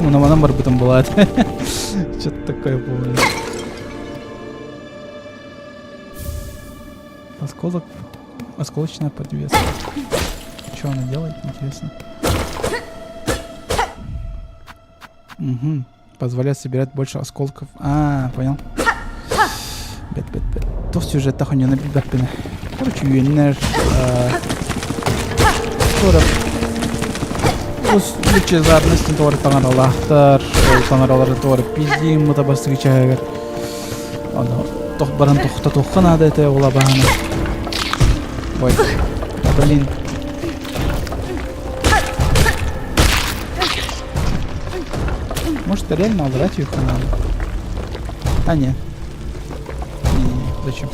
Анам бар бутым болады. Что-то такое было. Осколок. Осколочная подвеска. Что она делает, интересно. Угу. Позволяет собирать больше осколков. А, понял. Бет. То сюжет хуйня на битбаппина. Короче, юнер. Лучезарность товар таңаралақтар, таңаралары товар пиздейм мұтабасты кечағығыр. Тоқ баран тоқта тоққан адеті ола бағаны. Ой, блин. Может, реально убрать ее надо? А, нет. Не, зачем?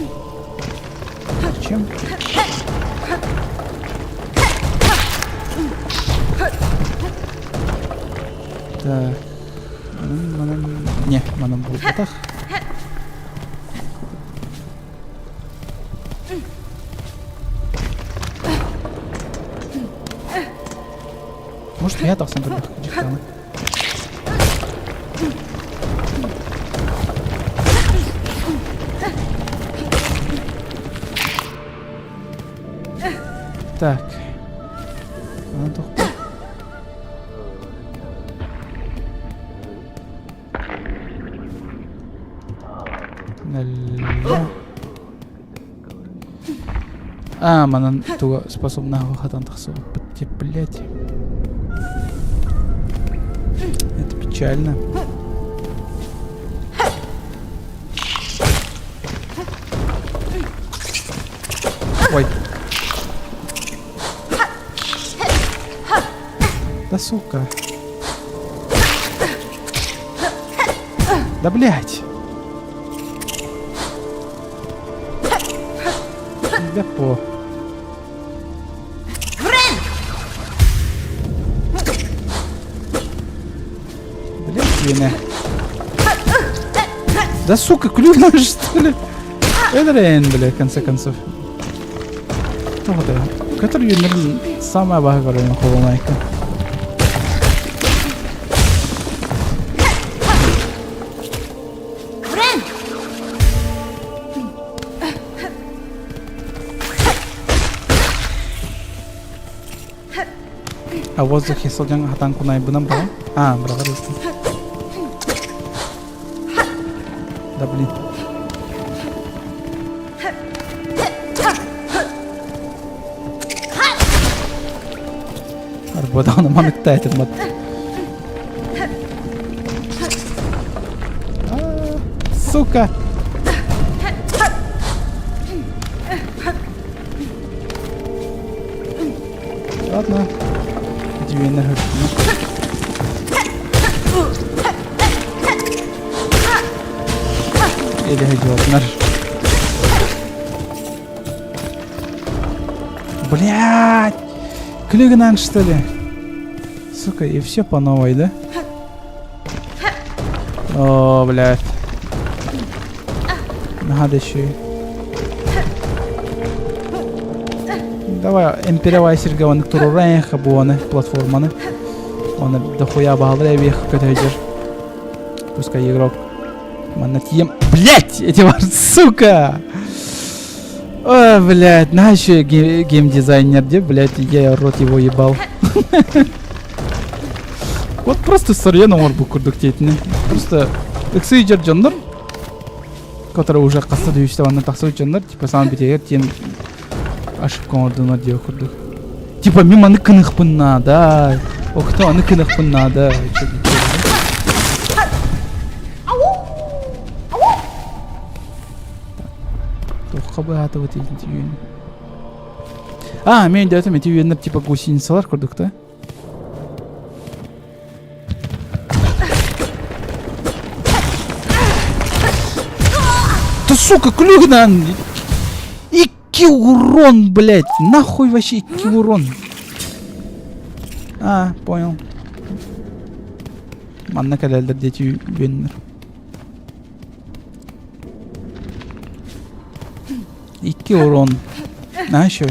Зачем? Так. Не, манам будет так. Может, я так сам прибегу. Так. Надо toch. А, манан туга способна выходан тахсу. Блять. Это печально. Ой. Да сука. Да блять. Да по. Блять, Вина. Да сука, клювно что ли? Это реально, бля, в конце концов. Кто это? Который юнер самая багровая холоднайка. А в воздухе солдян хатанку найбунам брал? А, брал. Да блин. Арбодан мамыкта этот мат. Сука. Ладно. Дивина хрена. Или идет наш. Блять! Клюгнан что ли? Сука, и все по новой, да? О, блядь. Надо еще и. Давай, имперовая серга, он кто рейха буаны платформаны. Он дохуя багалре вех катайдер. Пускай игрок. Манатьем. Блять! Эти ваши, сука! О, блядь, на еще геймдизайнер, где, блядь, я рот его ебал. Вот просто сорьяна морбу курдук дейтini. Просто эксейджер жандар, который уже касса дүйштаванна тахсой жандар, типа сам битегер тем ошибка ордуна дей курдук. Типа мен маны кыныхпын да. Окто аны кыныхпын да. Хабата вот эти тюни. А, мен де айтам, тюнер типа гусеницалар курдук да. Да сука, клюгнан! Икки урон, блять! Нахуй вообще икки урон! А, понял. Манна калялдер де тюнер. Икки урон. А, еще.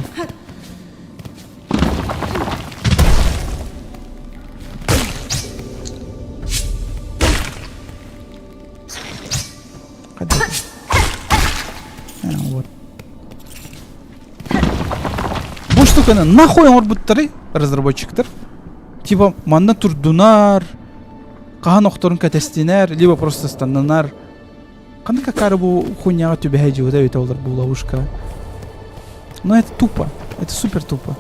Вот. Бұл штуканы нахуй орбуттары разработчиктер. Типа манна турдунар, кахан окторун катестинер, либо просто станнанар. Кандай какая бу хуйняга түбәһә җыуда бит алар бу ловушка. Но это тупо. Это супер тупо.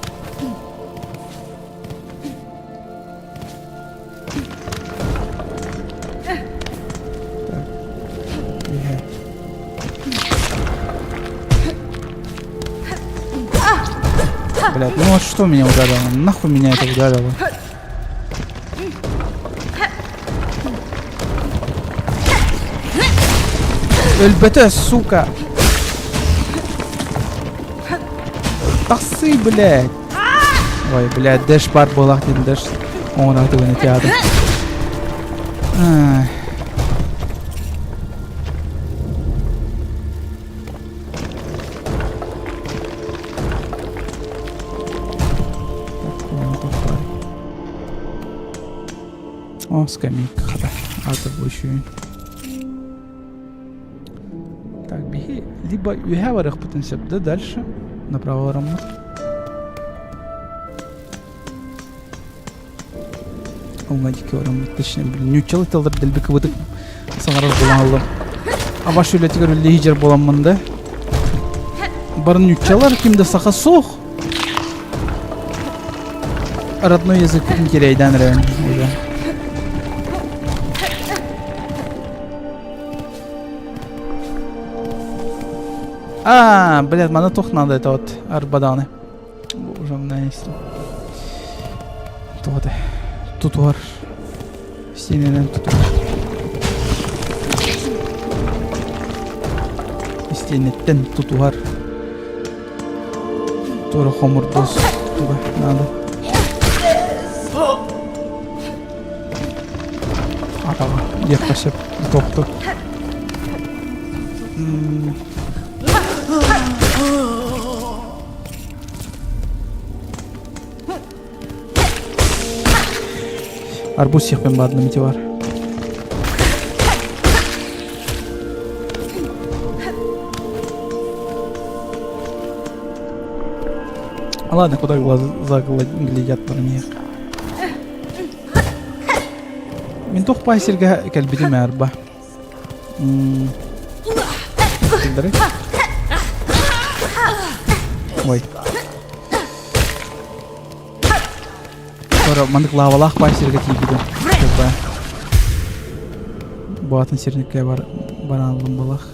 Блядь, ну вот что меня ударило? Нахуй меня это ударило? Өлбөтө, сука. Таксы, блядь. Ой, блядь, дэш бар болак дедим, дэш. Он атыгын этияды. О, скамейка хата. Атыр бушуин. Так, беги. Либо you have a потенциал, да дальше. Направо раму. Алмадики раму. Точнее, блин, нючалы талдар дельбеки бутык. Саңараз болан алдым. Абаш үйлетігер лейджер боламын да. Барын нючалар кимді сақа соқ. Родной язык терейден рән. Блядь, мана тох надо это вот арбаданы. Уже на месте. Вот. Тут вар. Стенен тут. Стенен тут вар. Тура хомурдос. Тура надо. Арава. Ехпашеп. Тоқту. Арбуз сехпен бадны метеор. Ладно, куда глаза глядят про них. Мен тох пайсерге кәлбидем арба. Ой. Sonra mandık lavalak пайсерге тигидем. Bu atın sernikке баранлым балах.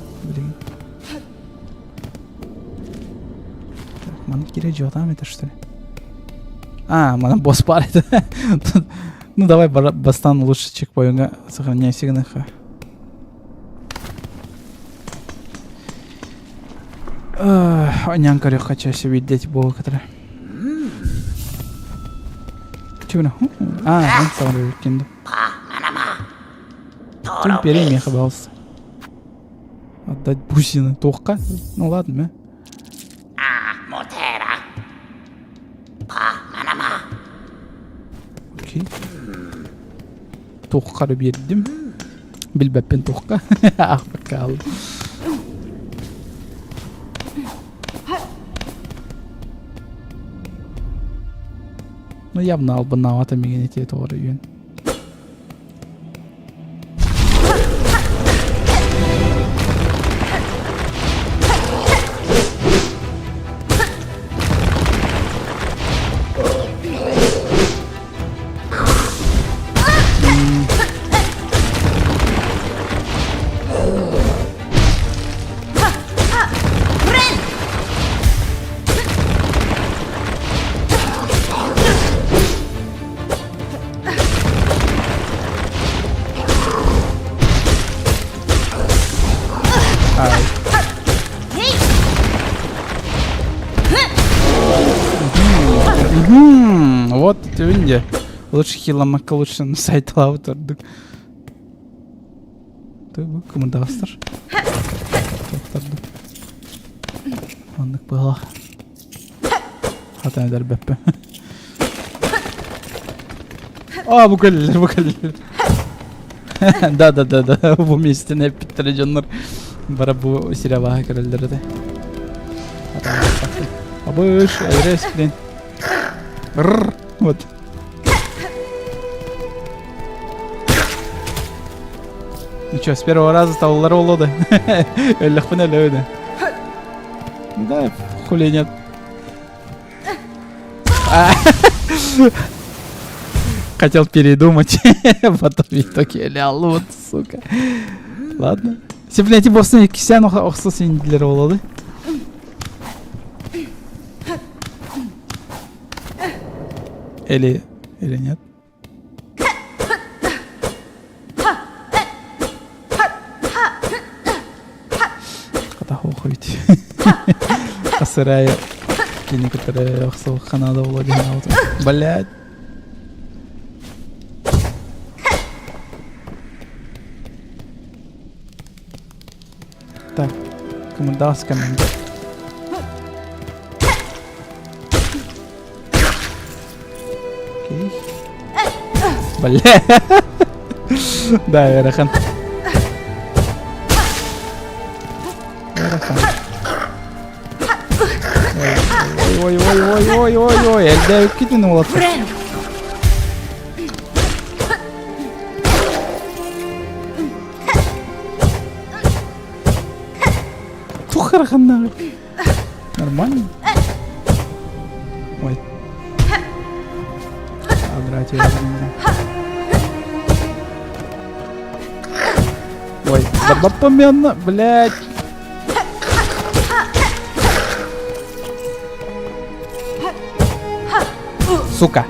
Мандык кире жотам это что ли? Мана босс бар это. Ну давай бастан лучше чекпоинга сохраняй сигнаха. Нянка хочу себе видеть было, который. Чего? Он сам кинул. Тем перемех обался. Отдать бусины тухка. Ну ладно, Окей. Тухка рубердим. Билбеппен тухка. Ах, покал. Ну явно албана ата мегенете тоғыр үйен. Вот видите, лучше хиламакка лучше на сайт лаутер. Ты бы кому дастер? Андык была. Хата недер беппе. Bu kaleler. Да. Bu месте hep bittirecekler. Bara bu silahı kaleleri de. Abış, adres блин. Вот. Ну чё, с первого раза стал ларолода. Легко löde. Да, хули нет. Хотел передумать. Потом в итоге лял, вот, сука. Ладно. Сен эти боссы кисян оксос индилер болду. Или нет? Касырая. Кини которая охсал ханада влади наут. Блядь. Так. Кому даст команду? Окей. Блядь. Да, Верахан. Ой, әлде өккетін олатыр. Friend. Тухараханнағы. Нормально. Ой. Адрать её. Ой, бабапаменно, блядь. Сука.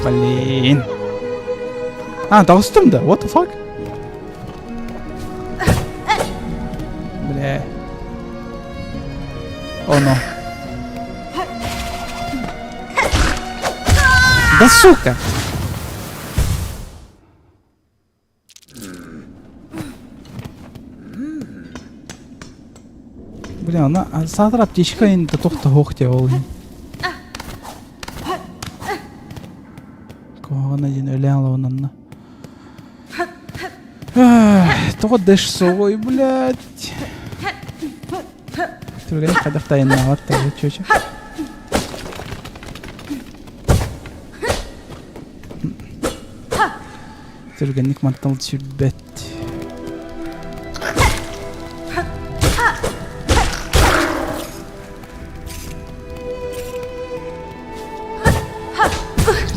Блин. А, толстым, да? What the fuck? Бля. О, ну. Да сука. Бля, она садрап тишка инде тохта хохте ол. Кого один өләң лаунанна. Того дэш сой, блядь. Түрген кадак тайыннават та чөчө. Түргенник мантал сүрбет.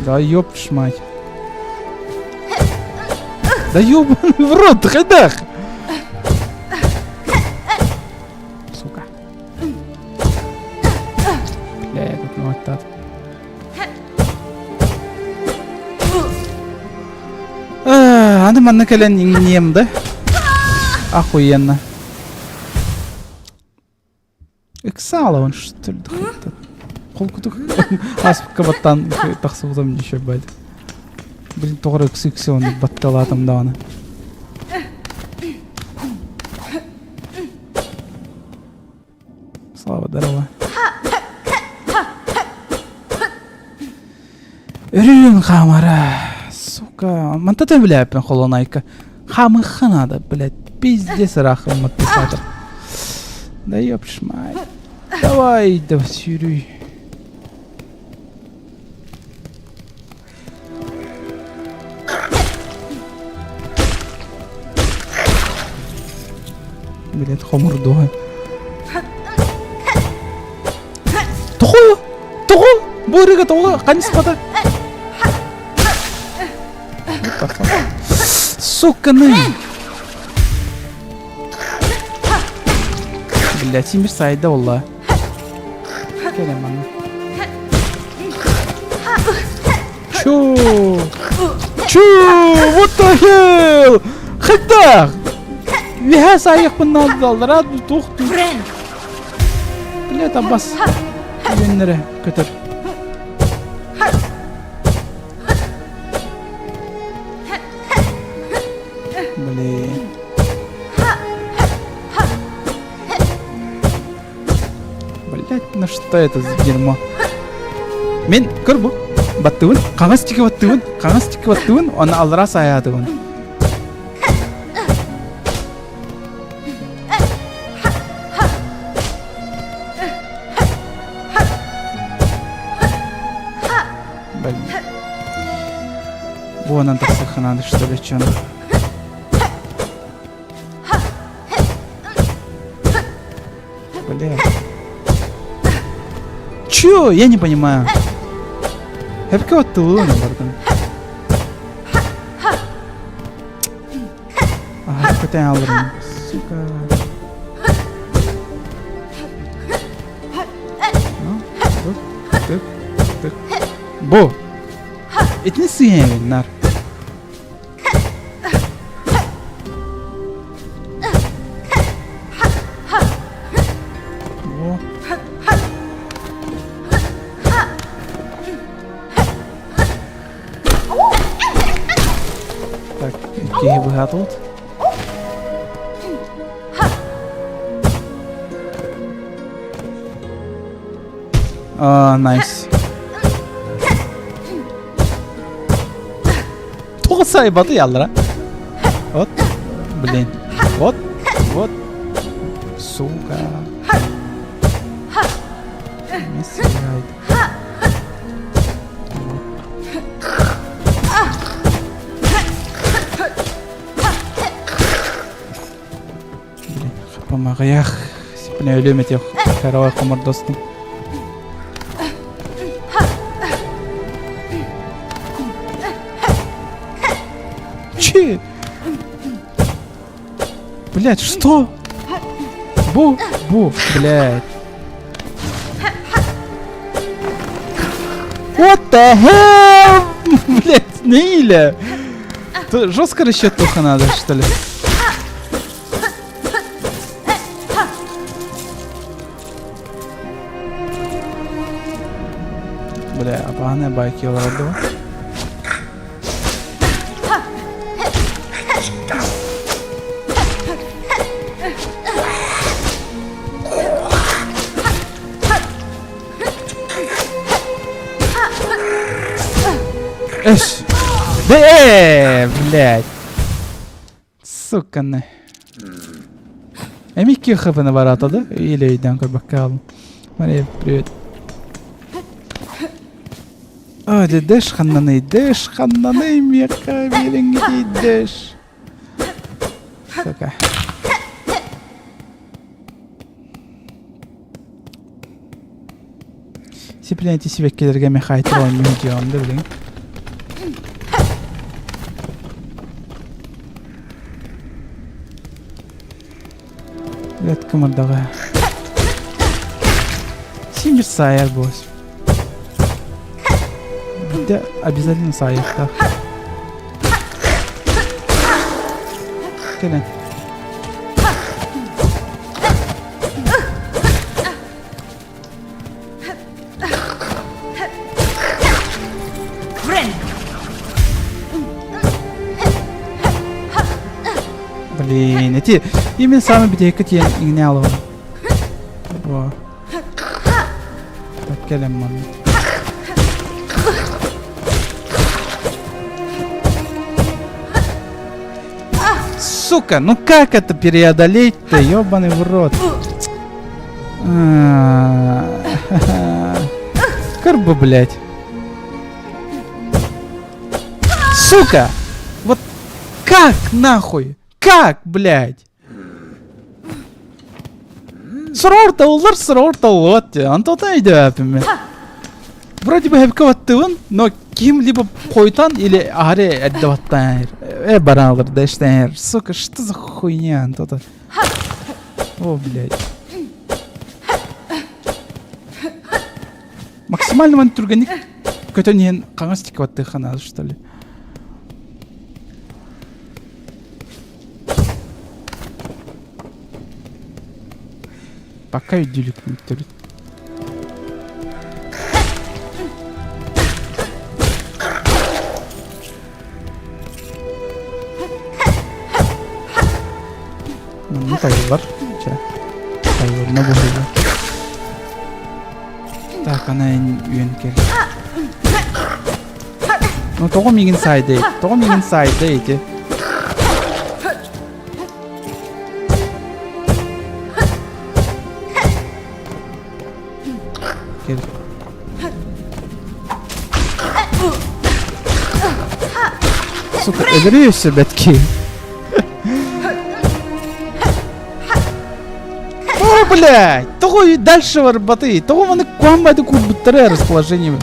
Да ёб мать. Да ёбаный в рот, ты хайдах! Сука. Бля, я тут вот так. Аны манна кален нем, да? Охуенно. Эксала он что ли? Қолкутук аспып кабаттан тақсығызам неше бәді. Блин, тоғыры кісі оны батталатым да оны. Слава, дарова. Үрін қамара. Сука, мантатан біляппен қолонайка. Қамы қанады, блядь, пиздес рақым маттысатыр. Да ёпшмай. Давай, да сюрюй. Блять, хомур дуга. Того! Бойрыга того! Канис пата! Сука, ну! Блять, имир сайда, wallah. Келем аны. Чё? What the hell? Хайдах! Виха саяқ бұннады далдырад бұл тоқты. Блядь, Аббас. Үйенлері көтір. Блин. Блядь, ну что это за дерьмо? Мен, көр бұл. Баттығын, қаңыз тікі баттығын, оны алыра саядығын. Вон так надо, что ли, чё? Бля. Чё? Я не понимаю. Hep вот ты луна, братан. Ага, какой-то алрын. Сука. Ну, тут. Бо. Этни сыйен, нар. выход вот. Найс. Тоғысай баты ялдыра. Вот. Блин. Вот. Вот. Сука. Месси играет. Блин, помогах. Сипне ölüm yok. Karava komar dostum. Че? Блять, что? Бу, блять. What the hell? Блять, Нейля. Ты жестко расчет только надо, что ли? Бля, а поганые байки ладно. Эш! Да, блядь! Сука, не. Эми ки хапана барата да? Или үйден көрбөк калдым. Мария, привет. О, дедеш ханнаны, мека, береңги дедеш. Сука. Сипленти сибеккелерге мехайтыр ойнойм жиомду билең. Evet, kımırdağı. Şimdi sayar boş. Bir de обязательно sayar. Gelin. Блин, эти именно самые бедейки я не алывал. Во. Так, келем, мам. Сука, ну как это преодолеть-то, ёбаный в рот? Карба, блядь. Сука! Вот как нахуй? Как, блядь? Срортал, вот, Антота идёпим. Вроде бы хепковаттывын, но ким-либо койтан или аре эддаваттайр. Баралыр, дэштайр. Сука, что за хуйня, Антота? О, блядь. Максимально ман турганик көтөнен каңастик ватты хана, что ли? Пока идиллик не турит. Ну, тайвар. Тайвар, на бугуга. Так, она юнкер. Ну, того мигин сайдей. Сука, эдреюсь, ребятки. О, блядь! Того и дальше работы. Того мы комбайды кубуттары расположением.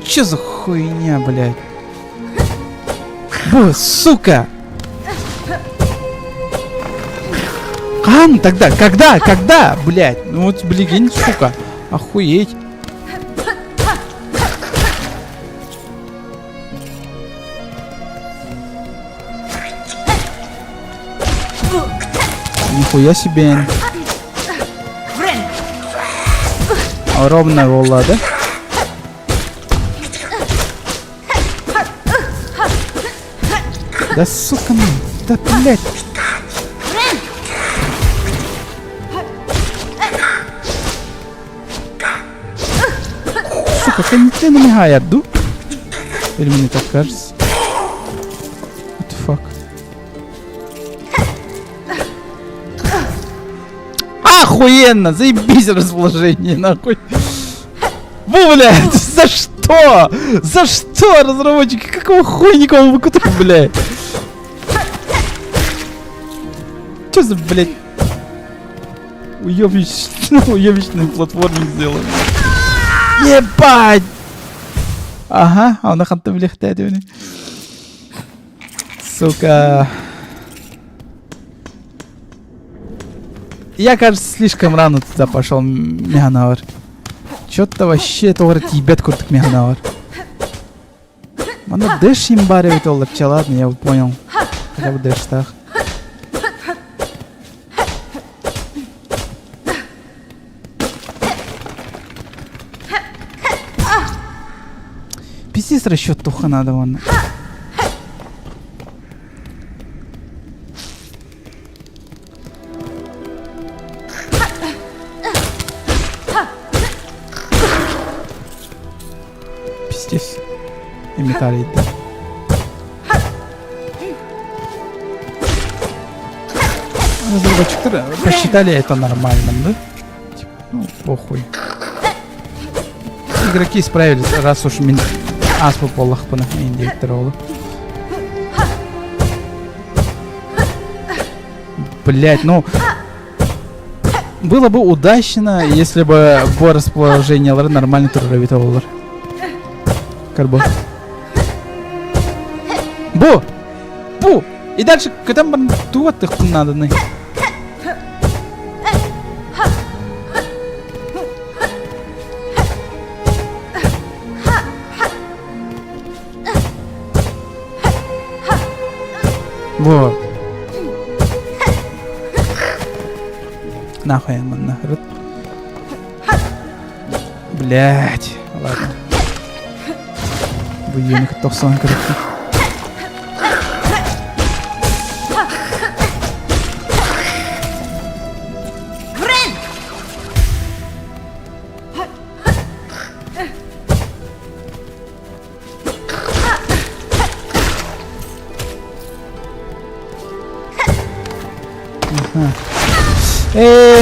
Че за хуйня, блядь? Бо, сука! Хан, тогда, когда, блядь? Ну вот, блин, сука. Охуеть. Нихуя себе. Ровная волна, да? Да сука, ну, да блять. Сука, ты на меня ярду? Или мне так кажется? What the fuck? Охуенно! Заебись расположение, нахуй! Бу, блядь! За что? За что, разработчики? Какого хуйника вы выкатывали, блядь? Чё за, блядь? Уёбищный платформинг сделали. Ебать! Ага, а он аханты влехтает, блядь. Сука. Я, кажется, слишком рано туда пошел, Механавр. Чё-то вообще тоғры тибет куртук Механавр. Мана дэш им баревит олар, че, ладно, я вот понял. Хотя бы дэш так. Пиздец расчет туха надо, вон. Пиздец. Имитарий, да. Разработчики посчитали это нормальным, да? Типа, ну, похуй. Игроки справились, раз уж аспу полахпана индикторовал. Блять, ну... Было бы удачно, если бы по расположению нормальный турровитовал. Карбо. Бу! Бу! И дальше к этому тут их надо. Вот. Нахуй, man, нахуй. Блять. Ладно. Буйник 90 короче.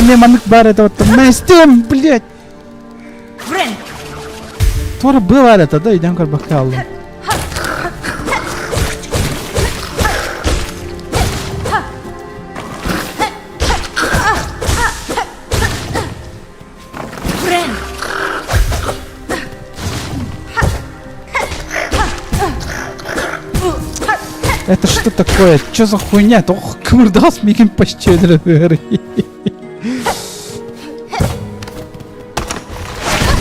Мне манок бар это вот местем, блять. Тора было это, да, идем как бахкал. Это что такое? Чё за хуйня? Ох, кмырдас мигин пощедрый.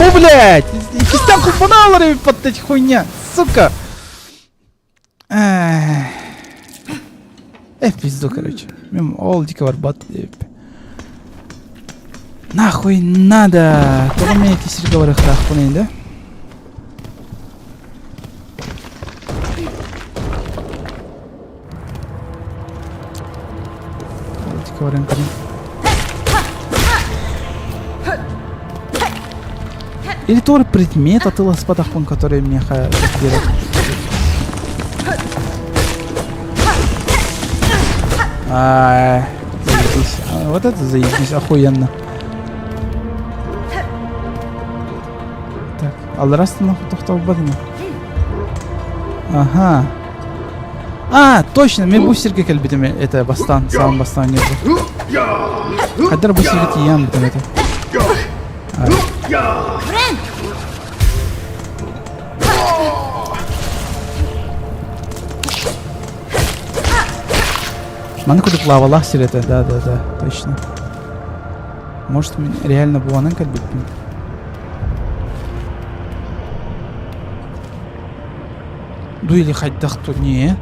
О, блядь! Кистянку фоналами под эти хуйня! Сука! Пизду, короче. Ол дико варбат. Нахуй надо! Только мне эти серговары храхпуны, да? Или тоже предмет от ласпатахпун, который мне делает. Заебись. Вот это заебись, охуенно. Так, алраста нахуй тухтал бадина. Ага. Точно, мен бустерге келбетим это бастан, сам бастан нет. Кадар бустерге тиян битим это. Мана кудык лавалах сирете, да, точно. Может, реально буанан келбетим. Ну или хоть да кто не.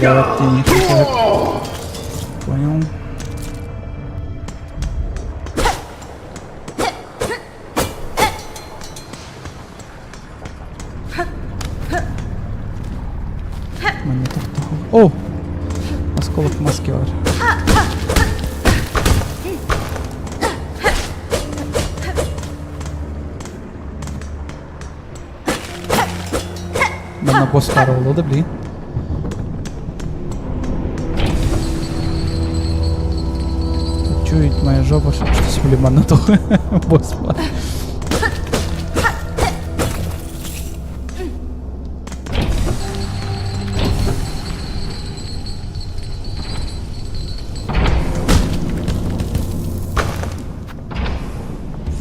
блядь, денег не хватает. Понял. Монета. О! Осколок маски var. Bana boss kar oldu bilin. Чует моя жопа, что с на то босс.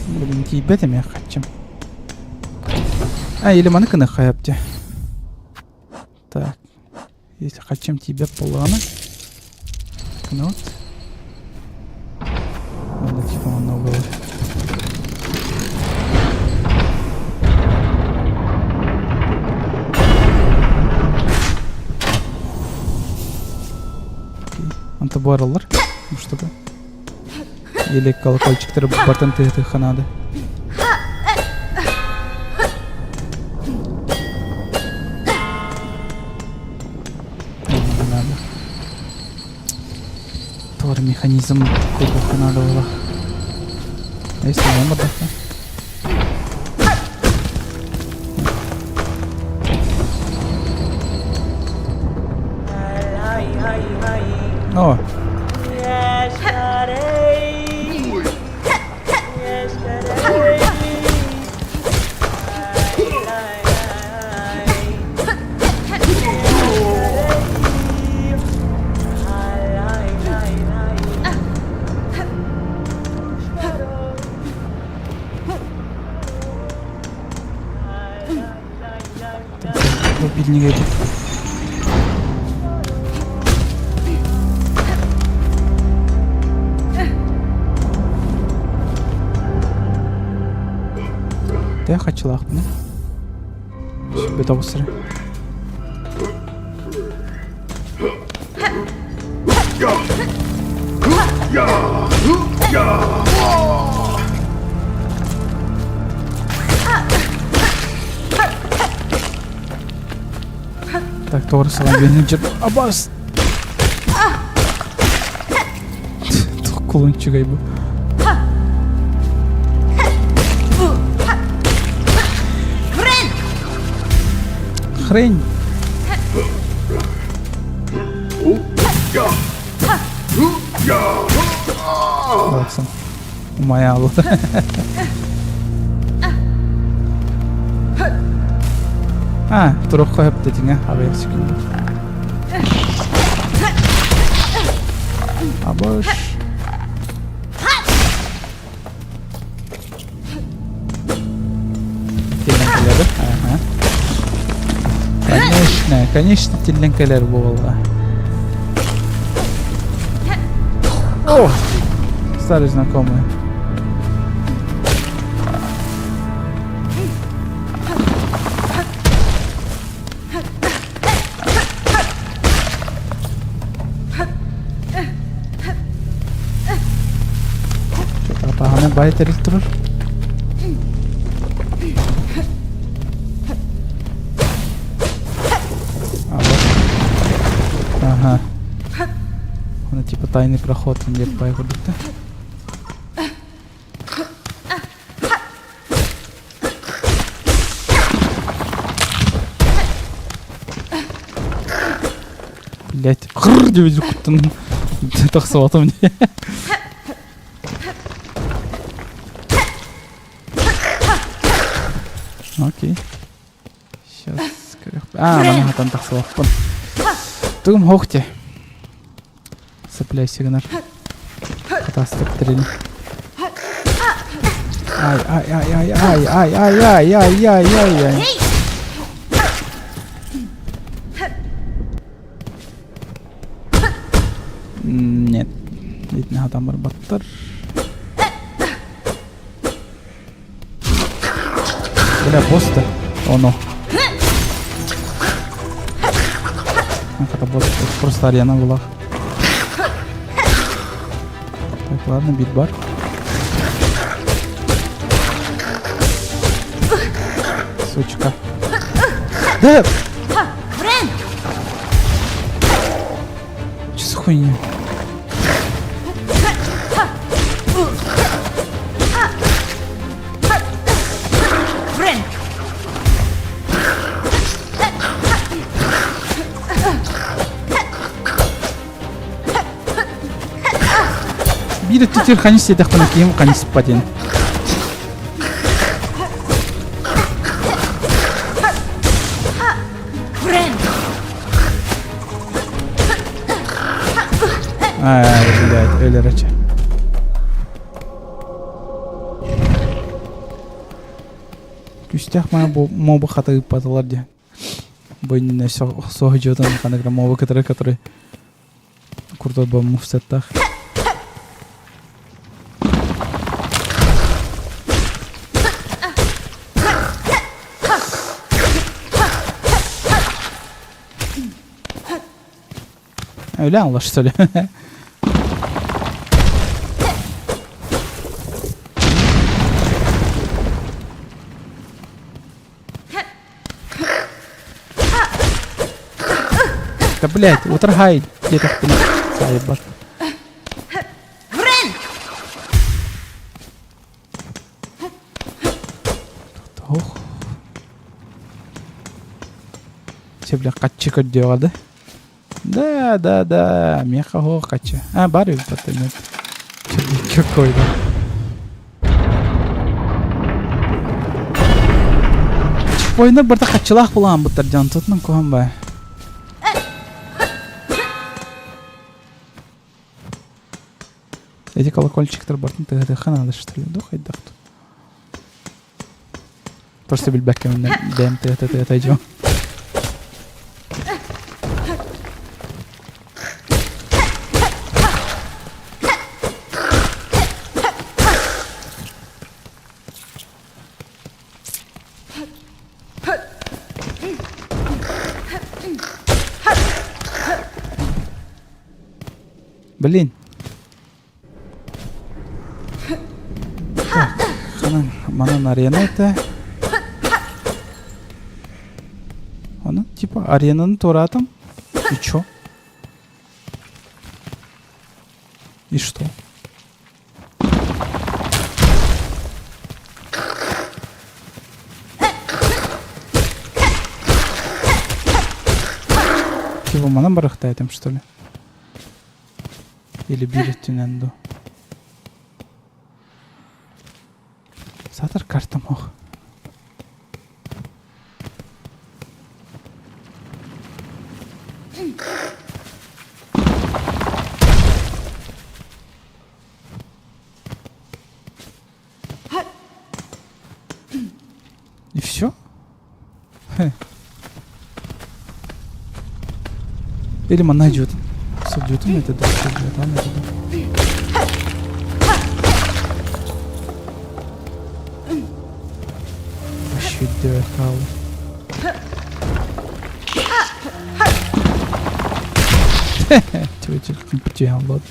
Блин, тибетами я хочу. А, или маныканы хаяпте. Так. Если хотим тебя плана. Кнут. Надо типа много. Антабуарлар. Ну что-то. Или колокольчиктер батанты ханады. Тор механизм кубка надо было. А если не надо? О! Рубильник идет. Я хочу лахтну. Бета быстрее. Так, doğru salam benim abars. Kulun çıkay bu. Хрень. Baksana. Umaya aldı. Ha, turuk koyup dedin ha, haber çıkıyor. Aboş. Телленкелер, ага. Конечно, телленкелер bu valla. О, старый знакомый. Apağını bayterik durur. Ага. Он типа тайный проход, где поехали-то. Блять, хрррр, не видел, куда-то так сватом мне. Окей. Сейчас. Mana hatan tak swapun. Tugum hoogte. Supply signal. Katastrophe drin. Ай. Нет. Видно, там баттар. Бля, просто. Оно. Как-то просто арена была. Так, ладно, бит бар. Сучка. Да! Че за хуйня? Бири тутир ханис седах пана кем ханис паден. Блядь, öyle речи. Күстях мана мобы хата падалар де. Бойне сохожодан канагра мобы которые курдор ба муфсаттах. Öyle anlaş söyle. Да блять, утрагай, где-то заебал. Ох. Все бля каччик отделали. Да, меха го кача. Барю потом. Какой-то. Oyunda burada kaççılaq bulan bu tarcan tutman kohan ba. Эти колокольчиктер бартын тыгы-тыгын алыштырылы. Хайдақ тут. Просто билбәкке менен дәм тыгы-тыгы тайжу. Блин. Так, манан арена это. Она типа аренаның торатом. И чё? И что? Типа манан барахтает там что ли? Или биреттинен до. Сатыр карта мох. И все? Или man найдет. Судьютым это да, там это да. Вообще делает каву. Чё, как потерял, ладно.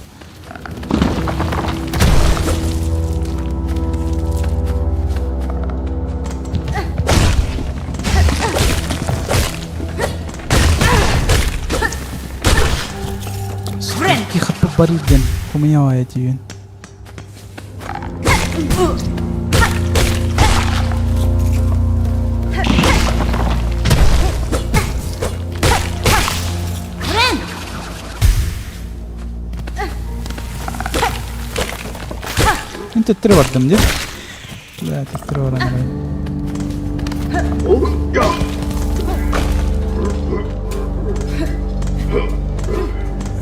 Тихо поборить, блин. У меня эти вин. Ты трёрдым, да? Да, ты трёрдым.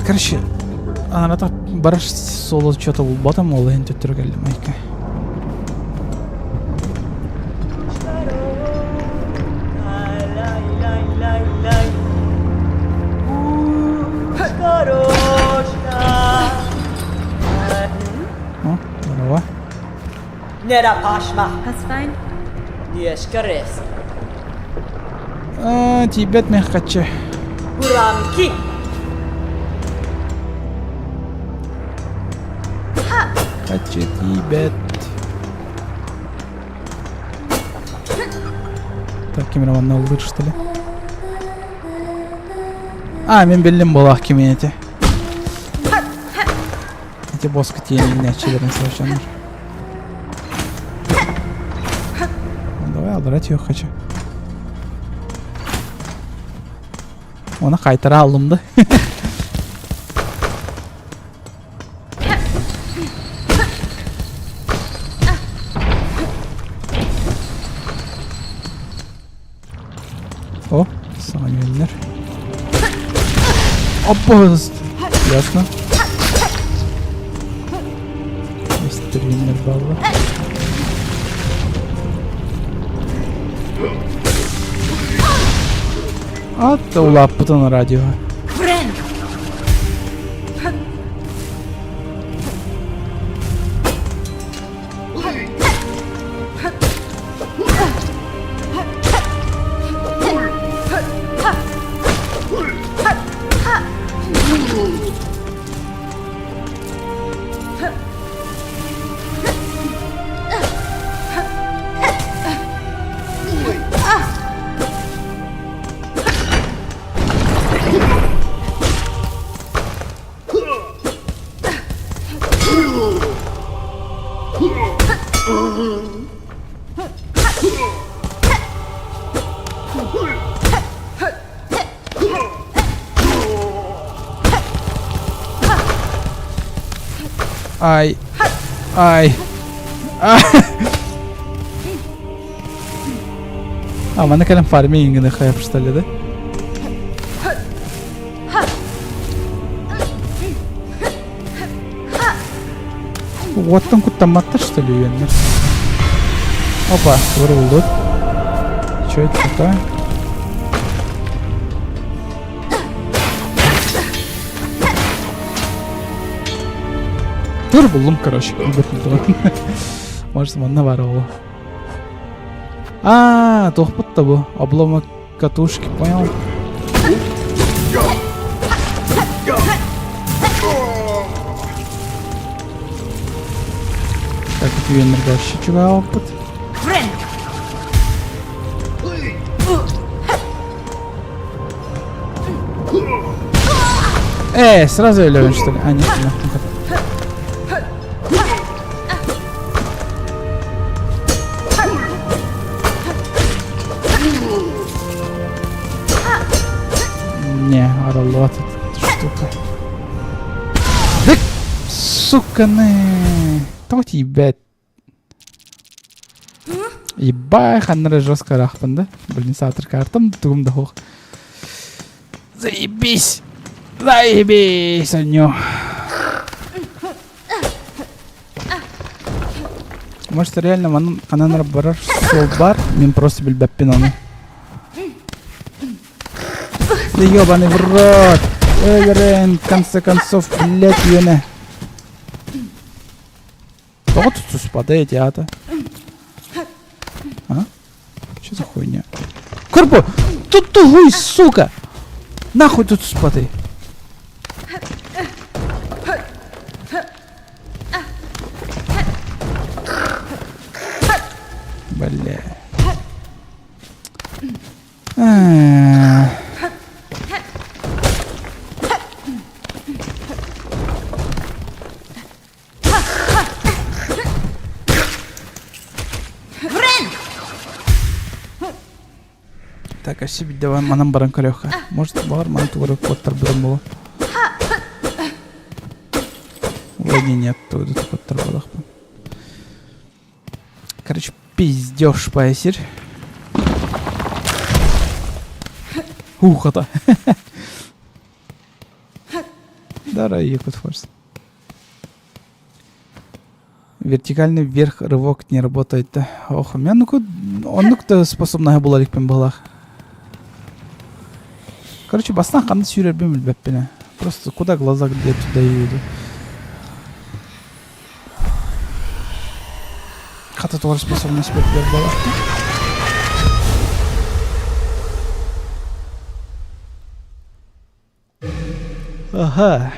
Короче, она так бараш соло что-то в ботом, ол энти түргелди майка. О, здорово. Nera Pashma. That's fine. Yes, Kares. Тибет мягкаче. Puro Kuramki. Качетибет. Так, камераманны улдыр, что ли? Мен білдім болақ кемен эти. Эти босқа тиенің нәтчелерін совершенно. Давай алдырать ее хочу. Оны қайтара алдымды. О, саған өлінер. Опа, ясно. Естіргендер балы. Атты улап бұтын радио. Ай. Mana kalian farming ini kayak что ли, да? Оттан куттаматтар, что ли, үйеннер? Опа, вырвалды. Чё это такое? Вырвалым, короче. Может, манна бар ол. Тоқпытты бұл. Обломок катушки, понял? Так, это үйенлерге вообще чуға опыт. Сразу өлевен, что ли? Нет, нет. Не, оралат эта штука. Да, сука, не. Кто ебать? Ебай, ханнары жестко рахпан, да? Блин, сатыр картам, тугум да хох. Заебись! Заебись, Аню! Может, реально, она набрал бар, мен просто бельбеппин оны. Да ёбаный в рот! Эверен, в конце концов, блять, юне. Кто тут спадает, а-то? А? Что за хуйня? Корпо! Тут тугуй, сука! Нахуй тут спады! Бля. Так, а себе давай манам баран колеха. Может, бар ман тугры коттар бұрын болу. Вроде нет, тут коттар болақпын. Короче, пиздёж поясир. Ухата. Давай, якут форс. Вертикальный вверх рывок не работает. Ох, у меня он способна была ликпен балах. Короче, басна қанды сүйрер беміл бәппені. Просто куда глаза, где туда и иду. Хата тоже способность бәппер балах. Ага.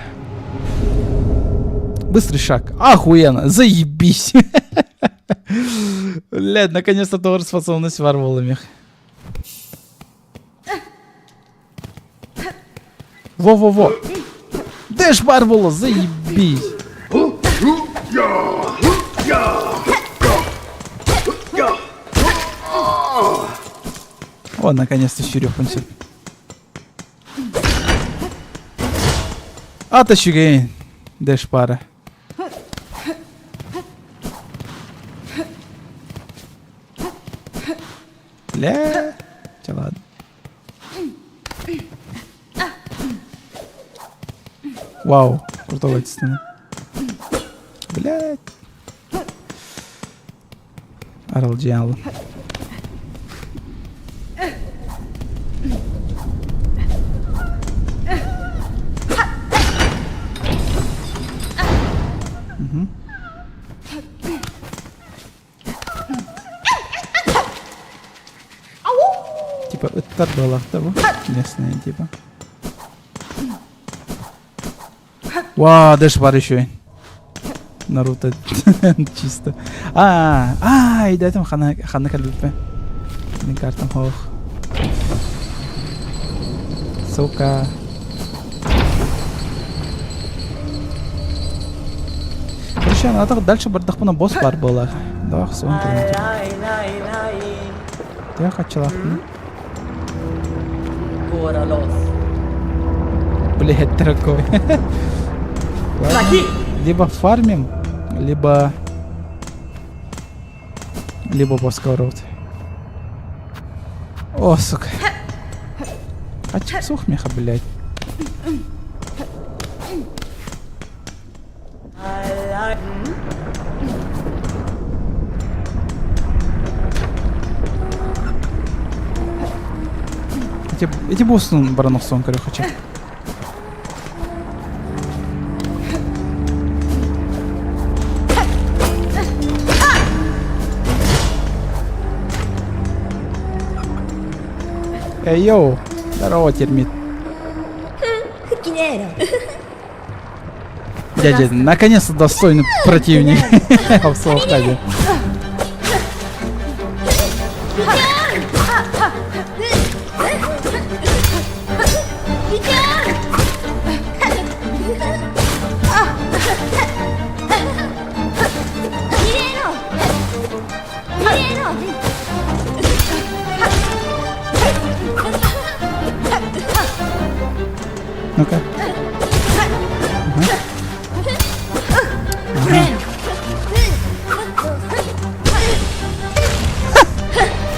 Быстрый шаг. Охуенно. Заебись. Блядь, наконец-то тоже способность варволами. Во-во-во. Дэш варвола, заебись. О, наконец-то щурёпаемся. Атащигейн. Дэш пара. Бля. Чё, ладно. Вау. Крутого стена. Блядь. Арал дьявол. Типа, это было того местное, типа. Вау, дэш бар еще. Наруто чисто. И до этого хана кальбипе. Не картам хох. Сука. Короче, надо дальше бардахпана босс бар была. Да, сон. Я хочу лахну. Блять, дорогой. Либо фармим, либо босс ворот. О, сука. Хочу сухмеха, блять. Эти боссы баранов сон, короче, хочу. Эй, йоу! Здорово, термит. Дядя, наконец-то достойный противник в Солхаде. Ну-ка.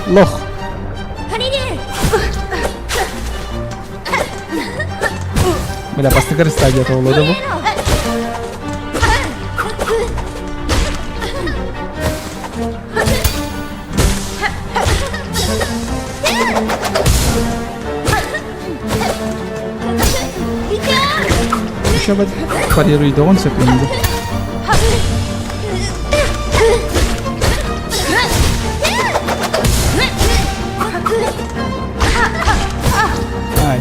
Лох. Бля, pasti garis saja tuh lo deh. Coba парируй, да он секунду. Ай.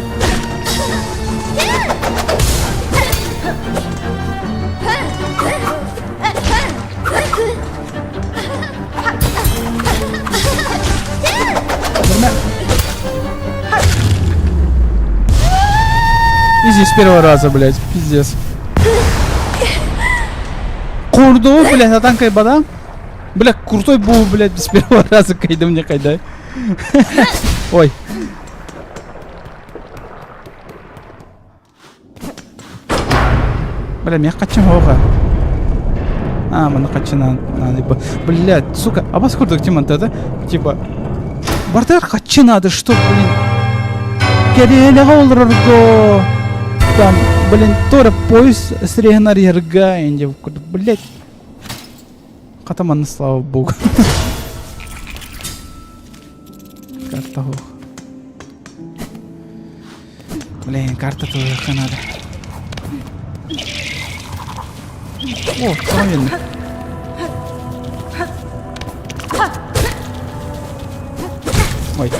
Изи с первого раза, блядь, пиздец. Курду, блядь, а там кайбада? Бля, крутой был, блядь, с первого раза кайда мне кайда. Ой. Бля, меня хочу хога. Мана хочу надо. Блядь, сука, а вас курдок тиманта, да? Типа, бартер хочу надо, что, блин. Кереле голрорго. Там, блин, тоже поезд с регенарьерга, инди, блядь. Катаман, слава богу. Карта хох. Блин, карта тоже надо. О, правильно. Ой.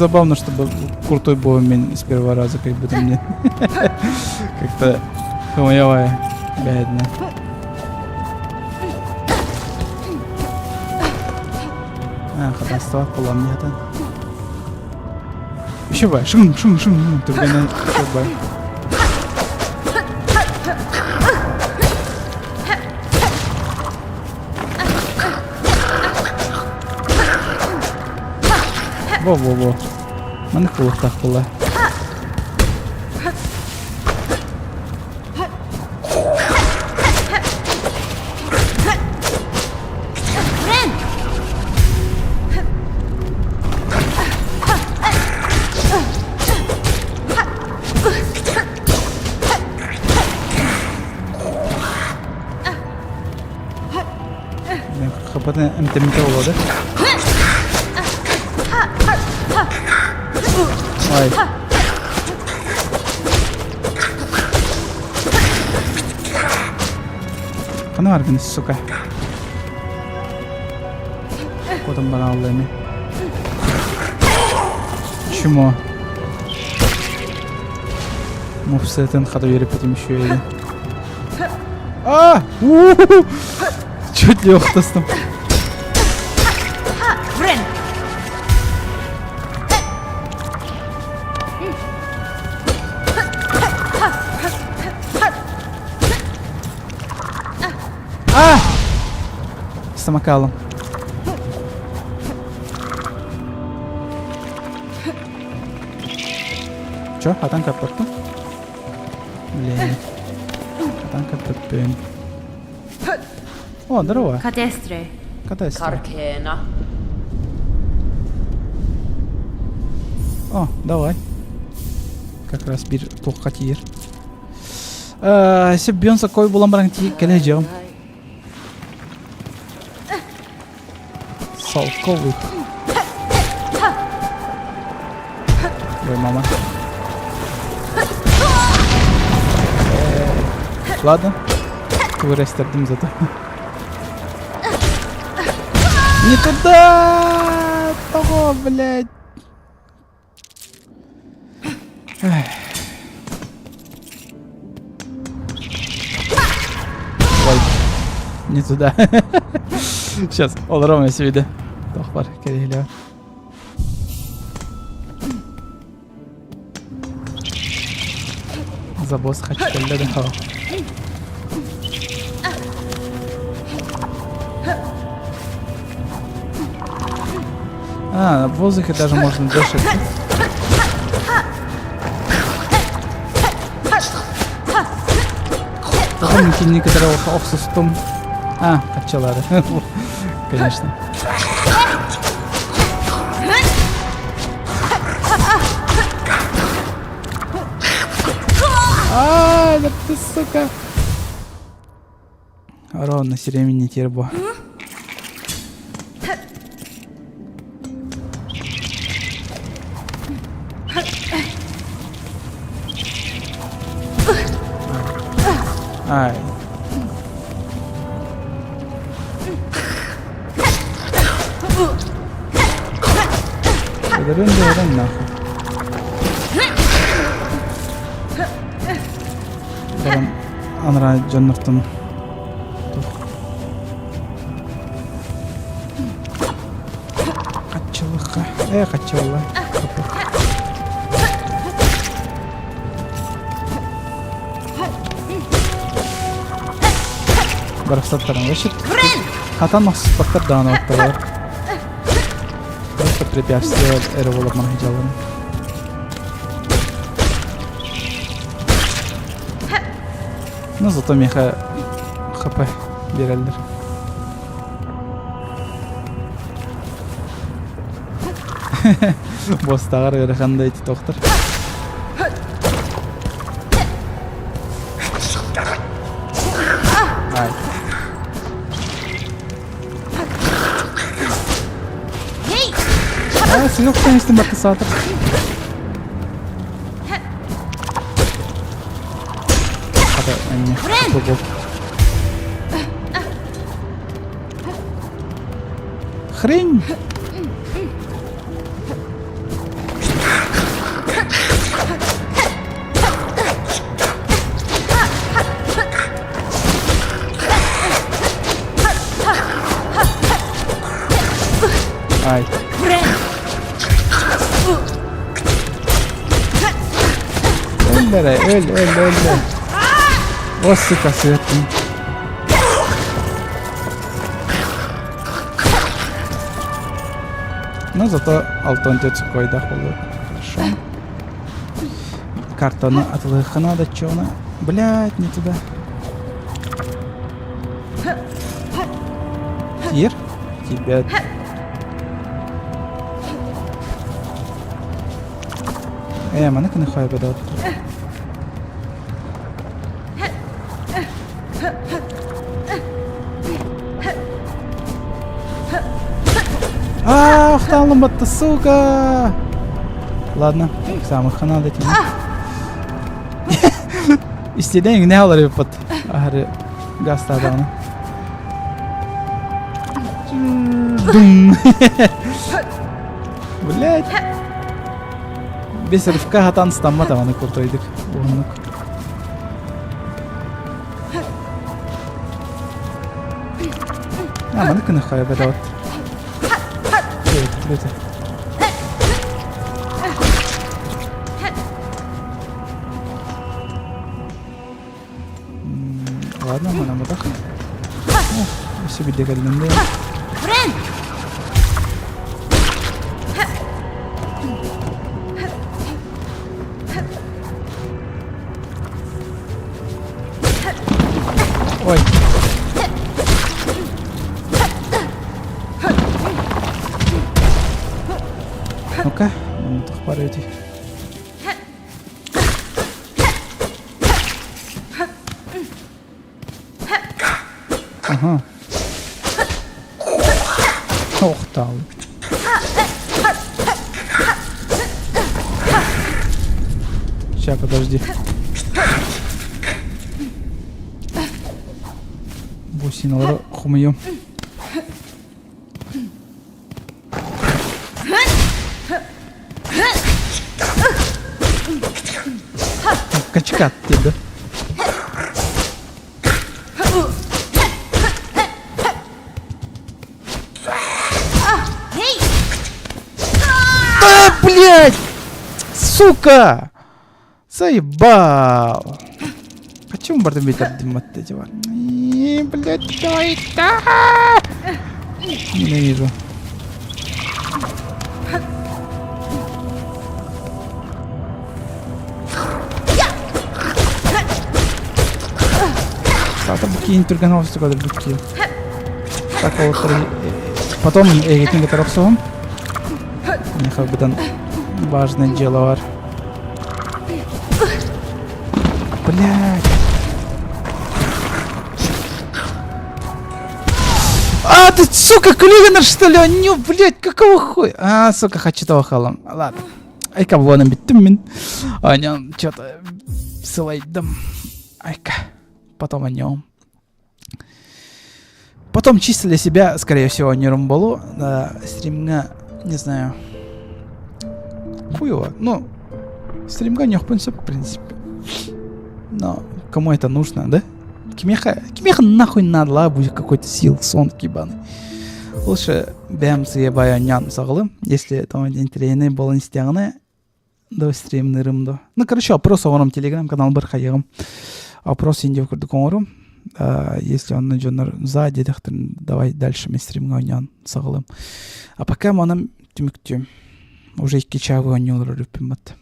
забавно, чтобы крутой бомбин с первого раза как будто мне как-то хуевая, бедная. Ходатайство было мне это. Еще бай, шум, ты блин, еще бай. Во. Mana кулактах была. Kapatın emtemite oladı. Vay. Kana var gini suka. Kodum bana Allah'ını. Şumo. Mufsetin kadar yürüp etmiş şöyle. Ah! Чуть ли охтастым. А! С самокалом. Чё? Хатан каппаттым? Блин. Хатан каппаттым. О, здорово. Катестре. Каркена. О, давай. Как раз bir тоққа тиер. Сеп бьонса кой булам бараң тиек келе жауым. Салковый. Ой, мама. Ладно. Вырастырдым зато. Не туда! Того, блядь! Ой, не туда. Сейчас, ол ровно сюда. Тох бар, керейлер. Забос хочу келден хава. А, в воздухе даже можно дышать. Помните некоторого оксустом. А, качалары. Конечно. А, да ты, сука. Ровно серемени тербо. Ай. Дырын нахуй. Барам анра жанныртым. Качылыкка. Качылы. Барахсаттарым вешет. Хатан махсус бактар дана вақталар. Просто препятствия әрі болып махиджаларын. Ну, зато меха хп берелдер. Бостағар өріқанда еті тоқтыр. Ай. А, сыгық тәністің бақты сатыр. Қада, әне, бұл бол. Хрень! Өлләре, öl. О, сука, светлый. Но зато алтын тетсі койда қолы. Хорошо. Картаны отлыха надо, чё она? Блядь, не туда. Тир? Тебя... Мана кыны хай бедат. Ах, там ломбатта, сука! Ладно, самых хана дать. Истеден не алар yapıp. Ahri gasta adamı. Dum. Блядь. Без рывка хатан стаммата аны куртойдык. Угунук. Маны кыны хая бедат. Бете. Ладно, mana mı tak? Еще bir dekalinde. Ой. Ну-ка, mana tak parıyor diye. Ага. Ох, там. Сейчас, подожди. Бусиналары хумыйым. Качкат тебе. Блять! Сука! Заебал! Почему бардам ветер дымат эти вар? Блять, что это? Ненавижу. Сата букин турганов сюда букин. Так вот. Потом этим готовым. Нехай бедан важное дело var. Блядь. А, ты, сука, Кулиганер, что ли? Не, блядь, какого хуя? А, сука, хочу того халам. Ладно. Айка вон биттим мен. О нем что-то сылайдым. Айка. Потом о нем. Потом чисто для себя, скорее всего, не румбалу. Стримга, не знаю. Хуево. Ну, стримга не охпунся, в принципе. Но кому это нужно, да? Кимеха нахуй надо, будет какой-то сил, сон кибаный. Лучше бэм съебаю нян саглым, если там интересный был инстаграм, до стримнерым. Ну, короче, опрос о телеграм-канал бар хаягым. Опрос инди вкурды коңорум. Если он найдет сзади, давай дальше мы стримга нян саглым. А пока мы нам тюміктю. Уже 2 чағы ойнылар өппен бат.